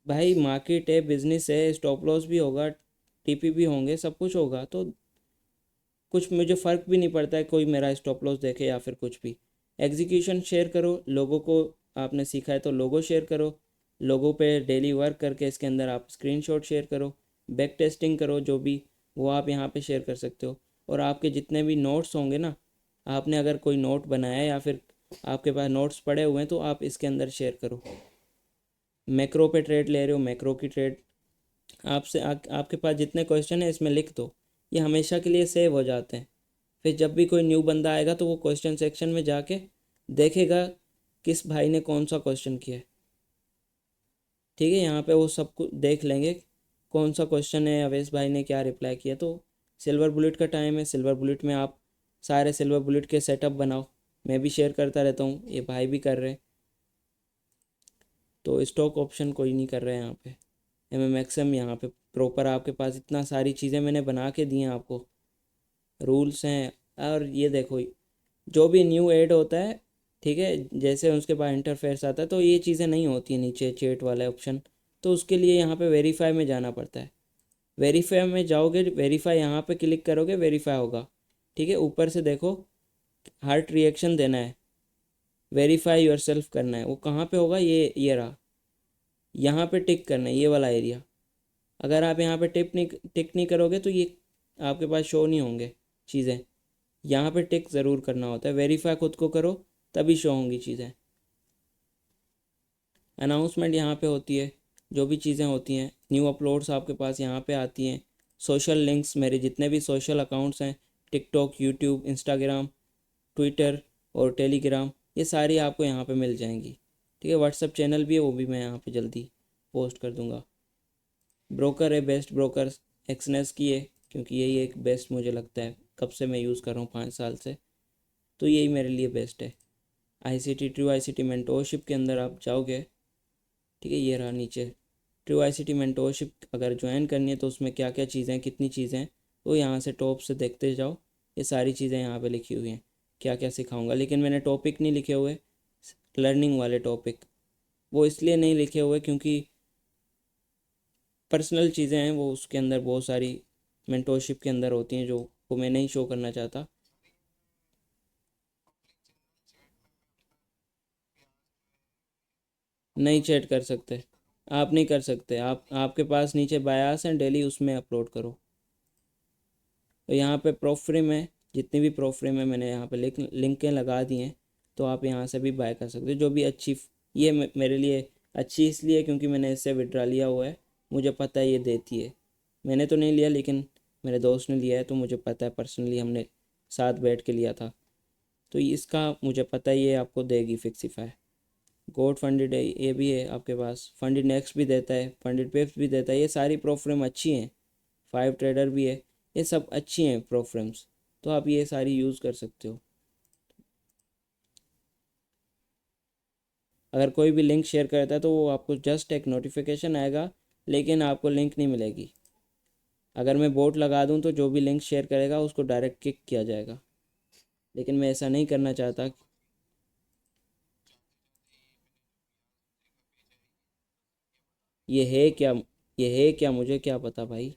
भाई मार्केट है, बिजनेस है, स्टॉप लॉस भी होगा, टीपी भी होंगे, सब कुछ होगा, तो कुछ मुझे फ़र्क भी नहीं पड़ता है कोई मेरा स्टॉप लॉस देखे या फिर कुछ भी। एग्जीक्यूशन शेयर करो लोगों को, आपने सीखा है तो लोगो शेयर करो, लोगों पे डेली वर्क करके इसके अंदर आप स्क्रीनशॉट शेयर करो, बैक टेस्टिंग करो, जो भी वो आप यहाँ पे शेयर कर सकते हो। और आपके जितने भी नोट्स होंगे ना, आपने अगर कोई नोट बनाया है या फिर आपके पास नोट्स पड़े हुए हैं तो आप इसके अंदर शेयर करो। मैक्रो पे ट्रेड ले रहे हो, मैक्रो की ट्रेड आपसे आपके पास जितने क्वेश्चन है इसमें लिख दो, ये हमेशा के लिए सेव हो जाते हैं। फिर जब भी कोई न्यू बंदा आएगा तो वो क्वेश्चन सेक्शन में जाके देखेगा किस भाई ने कौन सा क्वेश्चन किया है। ठीक है, यहाँ पे वो सब कुछ देख लेंगे, कौन सा क्वेश्चन है, अवेश भाई ने क्या रिप्लाई किया। तो सिल्वर बुलेट का टाइम है, सिल्वर बुलेट में आप सारे सिल्वर बुलेट के सेटअप बनाओ, मैं भी शेयर करता रहता हूँ, ये भाई भी कर रहे हैं। तो स्टॉक ऑप्शन कोई नहीं कर रहे हैं यहाँ पे, MMXM यहाँ पे प्रॉपर आपके पास इतना सारी चीज़ें मैंने बना के दी हैं आपको, रूल्स हैं। और ये देखो, जो भी न्यू ऐड होता है, ठीक है, जैसे उसके बाद इंटरफेस आता है तो ये चीज़ें नहीं होती हैं नीचे चैट वाले ऑप्शन, तो उसके लिए यहाँ पे वेरीफाई में जाना पड़ता है। वेरीफाई में जाओगे, वेरीफाई यहाँ पे क्लिक करोगे, वेरीफाई होगा। ठीक है, ऊपर से देखो, हार्ट रिएक्शन देना है, वेरीफाई योर सेल्फ करना है, वो कहाँ पे होगा, ये रहा, यहाँ पे टिक करना है, ये वाला एरिया। अगर आप यहाँ पे टिक नहीं करोगे तो ये आपके पास शो नहीं होंगे चीज़ें। यहाँ पे टिक ज़रूर करना होता है, वेरीफाई खुद को करो तभी शो होंगी चीज़ें। अनाउंसमेंट यहाँ पे होती है, जो भी चीज़ें होती हैं, न्यू अपलोड्स आपके पास यहाँ पे आती हैं। सोशल लिंक्स, मेरे जितने भी सोशल अकाउंट्स हैं, टिकटॉक, यूट्यूब, इंस्टाग्राम, ट्विटर और टेलीग्राम, ये सारी आपको यहाँ पे मिल जाएंगी। ठीक है, व्हाट्सअप चैनल भी है, वो भी मैं यहाँ पे जल्दी पोस्ट कर दूँगा। ब्रोकर है, बेस्ट ब्रोकर एक्सनेस की है, क्योंकि यही एक बेस्ट मुझे लगता है, कब से मैं यूज़ कर रहा हूँ, 5 साल से, तो यही मेरे लिए बेस्ट है। आईसीटी, ट्रू आईसीटी मेंटोरशिप के अंदर आप जाओगे, ठीक है, ये रहा नीचे, ट्रू आईसीटी मेंटोरशिप अगर ज्वाइन करनी है तो उसमें क्या क्या चीज़ें हैं, कितनी चीज़ें हैं, तो यहाँ से टॉप से देखते जाओ, ये सारी चीज़ें यहाँ पे लिखी हुई हैं, क्या क्या सिखाऊंगा। लेकिन मैंने टॉपिक नहीं लिखे हुए, लर्निंग वाले टॉपिक, वो इसलिए नहीं लिखे हुए क्योंकि पर्सनल चीज़ें हैं, वो उसके अंदर बहुत सारी मेंटोरशिप के अंदर होती हैं जो वो मैं नहीं शो करना चाहता। नहीं चैट कर सकते, आप नहीं कर सकते, आप आपके पास नीचे बायास हैं, डेली उसमें अपलोड करो। तो यहाँ पे प्रोफ्री में जितनी भी प्रोफ्री में मैंने यहाँ पे लिंकें लगा दी हैं, तो आप यहाँ से भी बाय कर सकते हो, जो भी अच्छी। ये मेरे लिए अच्छी इसलिए क्योंकि मैंने इससे विड्रा लिया हुआ है, मुझे पता है ये देती है। मैंने तो नहीं लिया, लेकिन मेरे दोस्त ने लिया है तो मुझे पता है, पर्सनली हमने साथ बैठ के लिया था, तो इसका मुझे पता है ये आपको देगी फिक्सीफाई। गोड फंडेड है, ये भी है आपके पास, फंडेड नेक्स्ट भी देता है, फंडेड पेप्स भी देता है, ये सारी प्रोफ्रेम अच्छी हैं। फाइव ट्रेडर भी है, ये सब अच्छी हैं प्रोफ्रेम्स, तो आप ये सारी यूज़ कर सकते हो। अगर कोई भी लिंक शेयर करता है तो वो आपको जस्ट एक नोटिफिकेशन आएगा, लेकिन आपको लिंक नहीं मिलेगी। अगर मैं बोट लगा दूं तो जो भी लिंक शेयर करेगा उसको डायरेक्ट किक किया जाएगा। लेकिन मैं ऐसा नहीं करना चाहता। ये है क्या, ये है क्या, मुझे क्या पता भाई।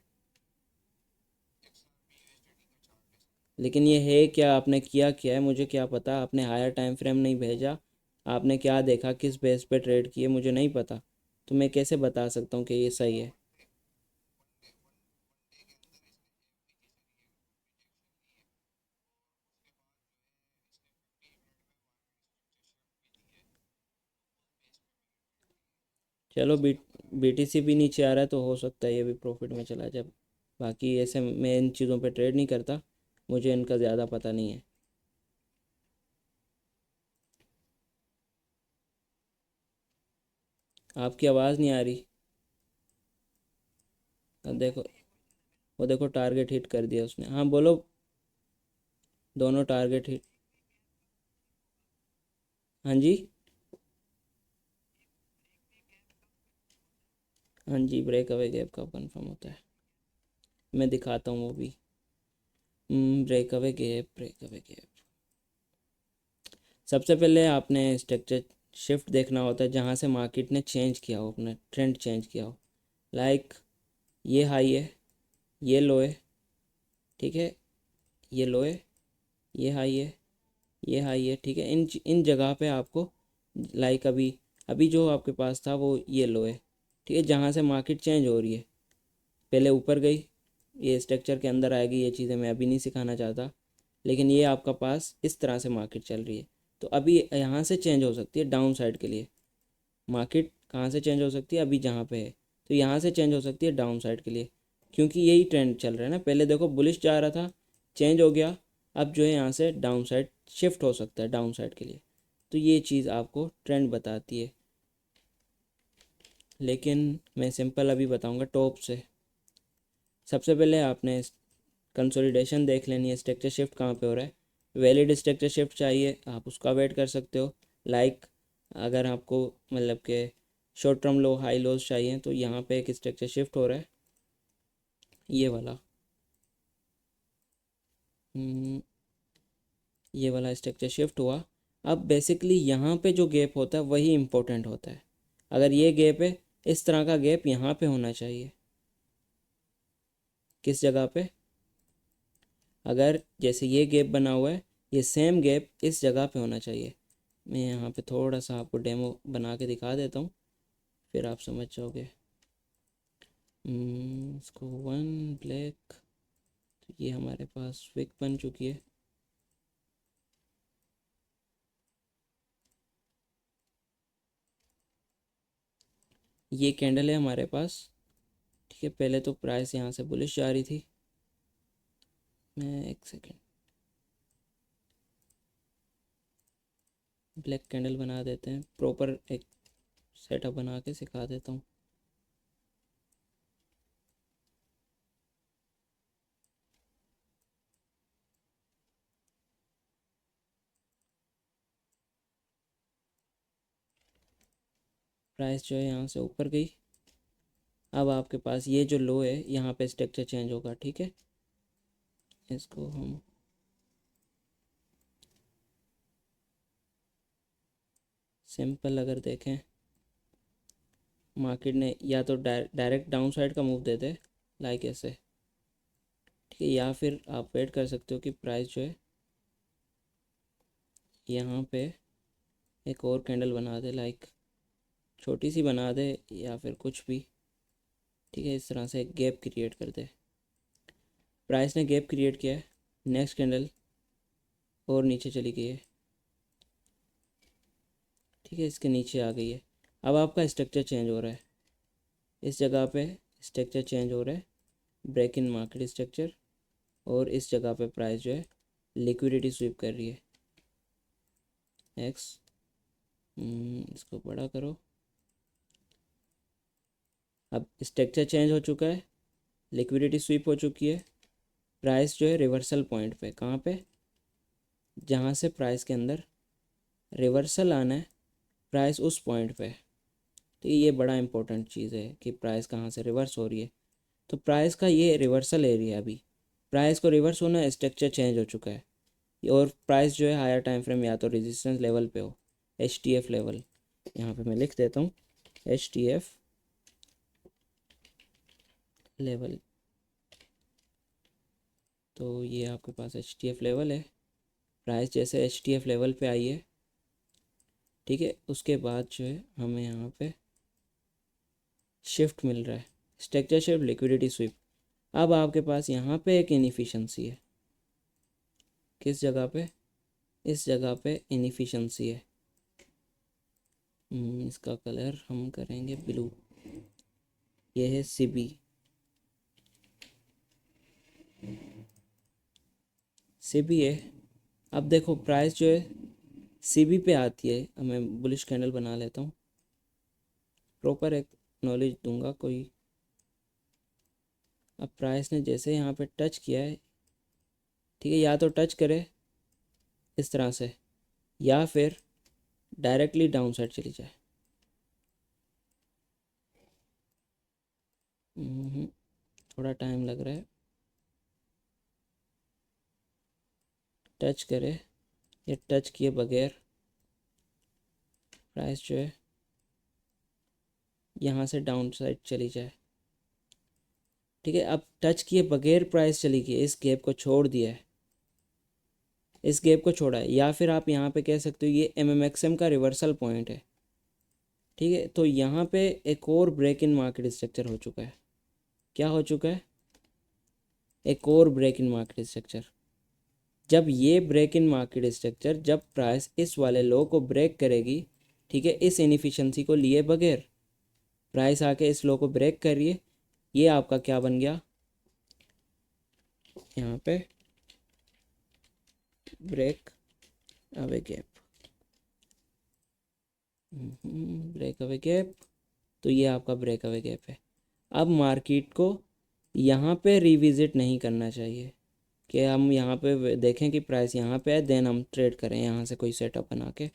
लेकिन ये है क्या, आपने किया क्या है मुझे क्या पता। आपने हायर टाइम फ्रेम नहीं भेजा, आपने क्या देखा, किस बेस पे ट्रेड किए, मुझे नहीं पता। तो मैं कैसे बता सकता हूँ कि ये सही है। चलो बीटीसी भी नीचे आ रहा है तो हो सकता है ये भी प्रॉफिट में चला जाए। बाकी ऐसे मैं इन चीज़ों पे ट्रेड नहीं करता, मुझे इनका ज़्यादा पता नहीं है। आपकी आवाज़ नहीं आ रही। देखो, वो देखो टारगेट हिट कर दिया उसने। हाँ बोलो। दोनों टारगेट हिट। हाँ जी। हाँ जी, ब्रेक अवे गैप कब कंफर्म होता है, मैं दिखाता हूँ वो भी। Break away gap, break away gap. सबसे पहले आपने स्ट्रक्चर शिफ्ट देखना होता है जहाँ से मार्केट ने चेंज किया हो, अपना ट्रेंड चेंज किया हो। लाइक ये हाई है, ये लो है, ठीक है, ये लो है, ये हाई है, ये हाई है, ठीक है। इन जगह पे आपको, लाइक अभी अभी जो आपके पास था वो ये लो है, ठीक है, जहाँ से मार्केट चेंज हो रही है। पहले ऊपर गई, ये स्ट्रक्चर के अंदर आएगी, ये चीज़ें मैं अभी नहीं सिखाना चाहता। लेकिन ये आपका पास इस तरह से मार्केट चल रही है, तो अभी यहाँ से चेंज हो सकती है डाउन साइड के लिए। मार्केट कहाँ से चेंज हो सकती है, अभी जहाँ पे है, तो यहाँ से चेंज हो सकती है डाउन साइड के लिए। क्योंकि यही ट्रेंड चल रहा है ना, पहले देखो बुलिश जा रहा था, चेंज हो गया, अब जो है यहाँ से डाउन साइड शिफ्ट हो सकता है डाउन साइड के लिए। तो ये चीज़ आपको ट्रेंड बताती है। लेकिन मैं सिंपल अभी बताऊंगा टॉप से। सबसे पहले आपने कंसोलिडेशन देख लेनी है, स्ट्रक्चर शिफ्ट कहाँ पे हो रहा है। वैलिड स्ट्रक्चर शिफ्ट चाहिए, आप उसका वेट कर सकते हो। लाइक अगर आपको मतलब कि शॉर्ट टर्म लो हाई लोज चाहिए, तो यहाँ पे एक स्ट्रक्चर शिफ्ट हो रहा है, ये वाला। हम्म, ये वाला स्ट्रक्चर शिफ्ट हुआ। अब बेसिकली यहाँ पे जो गैप होता है वही इम्पोर्टेंट होता है। अगर ये गैप है, इस तरह का गैप यहाँ पे होना चाहिए। किस जगह पे, अगर जैसे ये गैप बना हुआ है, ये सेम गैप इस जगह पे होना चाहिए। मैं यहाँ पे थोड़ा सा आपको डेमो बना के दिखा देता हूँ, फिर आप समझ जाओगे। इसको वन ब्लैक, तो ये हमारे पास विक बन चुकी है। ये कैंडल है हमारे पास, ठीक है। पहले तो प्राइस यहाँ से बुलिश जा रही थी। मैं एक सेकेंड, ब्लैक कैंडल बना देते हैं, प्रॉपर एक सेटअप बना के सिखा देता हूँ। प्राइस जो है यहाँ से ऊपर गई। अब आपके पास ये जो लो है, यहाँ पे स्ट्रक्चर चेंज होगा, ठीक है। इसको हम सिंपल अगर देखें, मार्केट ने या तो डायरेक्ट डाउन साइड का मूव दे दे, लाइक ऐसे, ठीक है, या फिर आप वेट कर सकते हो कि प्राइस जो है यहाँ पे एक और कैंडल बना दे, लाइक छोटी सी बना दे या फिर कुछ भी, ठीक है, इस तरह से एक गैप क्रिएट कर दे। प्राइस ने गैप क्रिएट किया है, नेक्स्ट कैंडल और नीचे चली गई है, ठीक है, इसके नीचे आ गई है। अब आपका स्ट्रक्चर चेंज हो रहा है, इस जगह पे स्ट्रक्चर चेंज हो रहा है, ब्रेक इन मार्केट स्ट्रक्चर। और इस जगह पे प्राइस जो है लिक्विडिटी स्वीप कर रही है, एक्स। इसको बड़ा करो। अब स्ट्रक्चर चेंज हो चुका है, लिक्विडिटी स्वीप हो चुकी है। प्राइस जो है रिवर्सल पॉइंट पे, कहाँ पे, जहाँ से प्राइस के अंदर रिवर्सल आना है, प्राइस उस पॉइंट पे। तो ये बड़ा इंपॉर्टेंट चीज़ है कि प्राइस कहाँ से रिवर्स हो रही है। तो प्राइस का ये रिवर्सल एरिया, अभी प्राइस को रिवर्स होना है, स्ट्रक्चर चेंज हो चुका है। और प्राइस जो है हायर टाइम फ्रेम या तो रेजिस्टेंस लेवल पे हो, HTF लेवल, यहाँ पे मैं लिख देता हूँ HTF लेवल। तो ये आपके पास HTF लेवल है, प्राइस जैसे HTF लेवल पे आई है, ठीक है, उसके बाद जो है हमें यहाँ पे शिफ्ट मिल रहा है, स्ट्रक्चर शिफ्ट लिक्विडिटी स्वीप। अब आपके पास यहाँ पे एक इनएफिशिएंसी है, किस जगह पे, इस जगह पे इनएफिशिएंसी है। इसका कलर हम करेंगे ब्लू, ये है CB, CB है। अब देखो प्राइस जो है CB पे आती है, मैं बुलिश कैंडल बना लेता हूँ, प्रॉपर एक नॉलेज दूंगा कोई। अब प्राइस ने जैसे यहाँ पे टच किया है, ठीक है, या तो टच करे इस तरह से या फिर डायरेक्टली डाउन साइड चली जाए। थोड़ा टाइम लग रहा है, टच करे या टच किए बगैर प्राइस जो है यहाँ से डाउन साइड चली जाए, ठीक है। अब टच किए बगैर प्राइस चली गई, इस गैप को छोड़ दिया है, इस गैप को छोड़ा है, या फिर आप यहाँ पे कह सकते हो ये MMXM का रिवर्सल पॉइंट है, ठीक है। तो यहाँ पे एक और ब्रेक इन मार्केट स्ट्रक्चर हो चुका है, क्या हो चुका है, एक और ब्रेक इन मार्केट स्ट्रक्चर। जब ये ब्रेक इन मार्केट स्ट्रक्चर, जब प्राइस इस वाले लो को ब्रेक करेगी, ठीक है, इस इनएफिशिएंसी को लिए बगैर प्राइस आके इस लो को ब्रेक करिए, ये आपका क्या बन गया, यहाँ पे break away gap, break away gap. तो ये आपका ब्रेक अवे गैप है। अब मार्केट को यहाँ पे रिविजिट नहीं करना चाहिए कि हम यहाँ पे देखें कि प्राइस यहाँ पे है, देन हम ट्रेड करें यहाँ से कोई सेटअप बना के।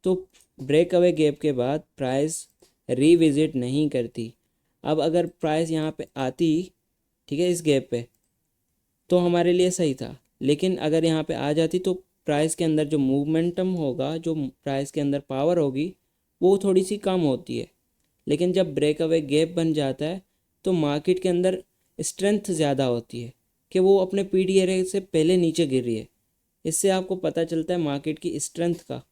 तो ब्रेक अवे गैप के बाद प्राइस रिविजिट नहीं करती। अब अगर प्राइस यहाँ पे आती, ठीक है, इस गैप पे, तो हमारे लिए सही था, लेकिन अगर यहाँ पे आ जाती तो प्राइस के अंदर जो मूवमेंटम होगा, जो प्राइस के अंदर पावर होगी, वो थोड़ी सी कम होती है। लेकिन जब ब्रेक अवे गैप बन जाता है तो मार्केट के अंदर स्ट्रेंथ ज़्यादा होती है कि वो अपने PDRA से पहले नीचे गिर रही है। इससे आपको पता चलता है मार्केट की स्ट्रेंथ का,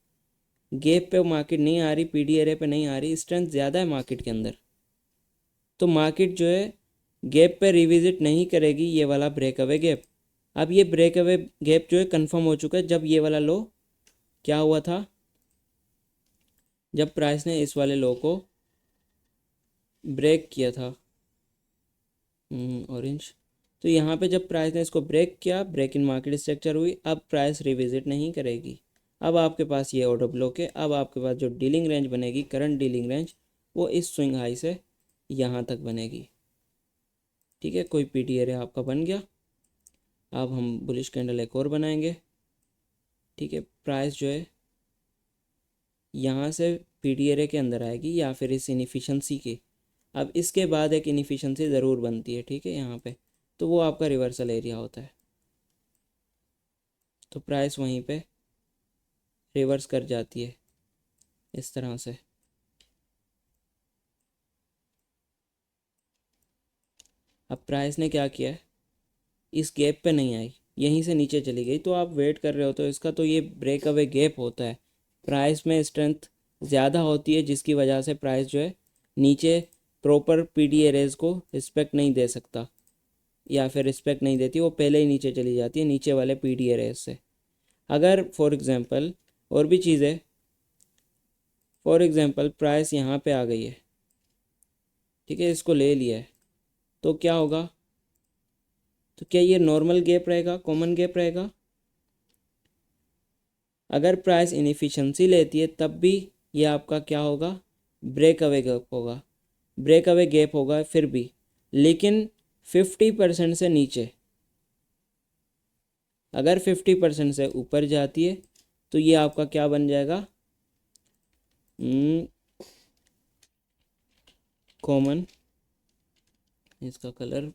गैप पे मार्केट नहीं आ रही, PDRA पे नहीं आ रही, स्ट्रेंथ ज़्यादा है मार्केट के अंदर, तो मार्केट जो है गैप पे रिविजिट नहीं करेगी ये वाला ब्रेक अवे गैप। अब ये ब्रेक अवे गैप जो है कंफर्म हो चुका है। जब ये वाला लो क्या हुआ था, जब प्राइस ने इस वाले लो को ब्रेक किया था, ऑरेंज, तो यहाँ पे जब प्राइस ने इसको ब्रेक किया, ब्रेक इन मार्केट स्ट्रक्चर हुई, अब प्राइस रिविजिट नहीं करेगी। अब आपके पास ये ऑर्डर ब्लॉक है। अब आपके पास जो डीलिंग रेंज बनेगी, करंट डीलिंग रेंज, वो इस स्विंग हाई से यहाँ तक बनेगी, ठीक है। कोई PDRA आपका बन गया। अब हम बुलिश कैंडल एक और बनाएंगे, ठीक है। प्राइस जो है यहाँ से PDRA के अंदर आएगी या फिर इस इनएफिशिएंसी के, अब इसके बाद एक इनएफिशिएंसी ज़रूर बनती है, ठीक है, यहाँ पे, तो वो आपका रिवर्सल एरिया होता है। तो प्राइस वहीं पे रिवर्स कर जाती है इस तरह से। अब प्राइस ने क्या किया है, इस गैप पे नहीं आई, यहीं से नीचे चली गई, तो आप वेट कर रहे हो तो इसका तो ये ब्रेक अवे गैप होता है। प्राइस में स्ट्रेंथ ज़्यादा होती है जिसकी वजह से प्राइस जो है नीचे प्रॉपर PDRAs को रिस्पेक्ट नहीं दे सकता, या फिर रिस्पेक्ट नहीं देती, वो पहले ही नीचे चली जाती है नीचे वाले PDRAs से। अगर फॉर एग्ज़ाम्पल और भी चीज़ है, फॉर एग्ज़ाम्पल प्राइस यहाँ पे आ गई है, ठीक है, इसको ले लिया है, तो क्या होगा, तो क्या ये नॉर्मल गैप रहेगा, कॉमन गैप रहेगा। अगर प्राइस इनएफिशिएंसी लेती है तब भी ये आपका क्या होगा, ब्रेक अवे गैप होगा, ब्रेक अवे गैप होगा फिर भी, लेकिन 50% से नीचे। अगर 50% से ऊपर जाती है तो ये आपका क्या बन जाएगा, कॉमन। इसका कलर,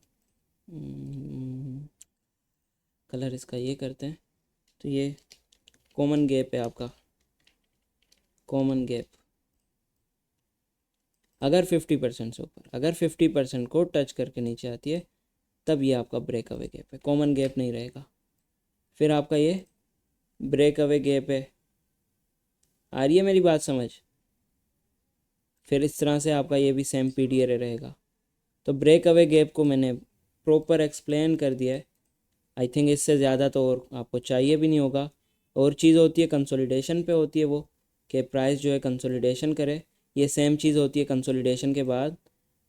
कलर इसका ये करते हैं, तो ये कॉमन गैप है आपका, कॉमन गैप। अगर 50% से ऊपर, अगर 50% को टच करके नीचे आती है तब ये आपका ब्रेक अवे गैप है, कॉमन गैप नहीं रहेगा। फिर आपका ये ब्रेक अवे गैप है। आ रही है मेरी बात समझ? फिर इस तरह से आपका ये भी सेम पीडी एरे रहेगा। तो ब्रेक अवे गैप को मैंने प्रॉपर एक्सप्लेन कर दिया है। आई थिंक इससे ज़्यादा तो और आपको चाहिए भी नहीं होगा। और चीज़ होती है कंसोलिडेशन पे होती है वो, कि प्राइस जो है कंसोलिडेशन करे। ये सेम चीज़ होती है कंसोलिडेशन के बाद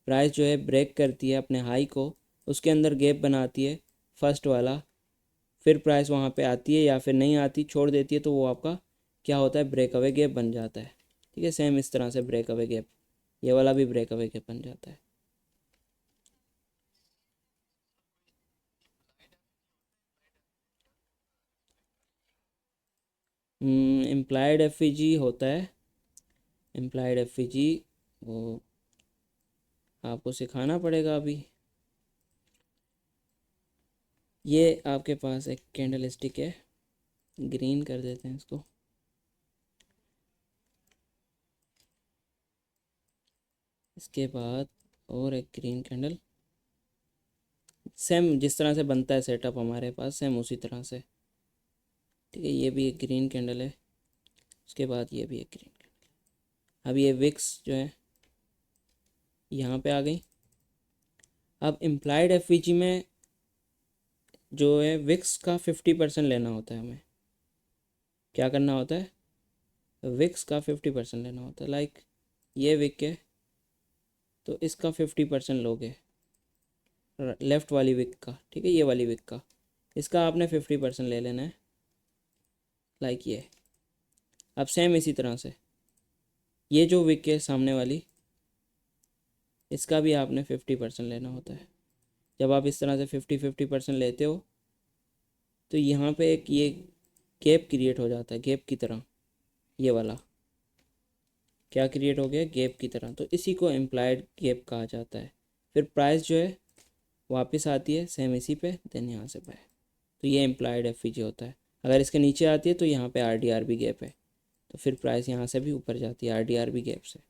प्राइस जो है ब्रेक करती है अपने हाई को, उसके अंदर गैप बनाती है फर्स्ट वाला, फिर प्राइस वहाँ पे आती है या फिर नहीं आती, छोड़ देती है, तो वो आपका क्या होता है, ब्रेक अवे गैप बन जाता है। ठीक है, सेम इस तरह से ब्रेक अवे गैप, ये वाला भी ब्रेक अवे गैप बन जाता है। इम्प्लाइड एफ होता है, इम्प्लाइड एफ वो आपको सिखाना पड़ेगा अभी। ये आपके पास एक कैंडल स्टिक है, ग्रीन कर देते हैं इसको। इसके बाद और एक ग्रीन कैंडल, सेम जिस तरह से बनता है सेटअप हमारे पास, सेम उसी तरह से। ठीक है, ये भी एक ग्रीन कैंडल है, उसके बाद ये भी एक ग्रीन कैंडल। अब ये विक्स जो है यहाँ पे आ गई। अब इम्प्लाइड एफ में जो है विक्स का 50% लेना होता है हमें। क्या करना होता है, विक्स का 50% लेना होता है। लाइक ये विक है तो इसका 50% लोगे, लेफ़्ट वाली विक का। ठीक है, ये वाली विक का, इसका आपने 50% ले लेना है, लाइक ये। अब सेम इसी तरह से ये जो विक है सामने वाली, इसका भी आपने 50% लेना होता है। जब आप इस तरह से 50-50% लेते हो तो यहाँ पे एक ये गैप क्रिएट हो जाता है, गैप की तरह। ये वाला क्या क्रिएट हो गया, गैप की तरह। तो इसी को इम्प्लाइड गैप कहा जाता है। फिर प्राइस जो है वापस आती है सेम इसी पे, देन यहाँ से बाय। तो ये इम्प्लाइड एफ होता है। अगर इसके नीचे आती है तो यहाँ पे आर भी गैप है, तो फिर प्राइस यहाँ से भी ऊपर जाती है आर भी गैप से।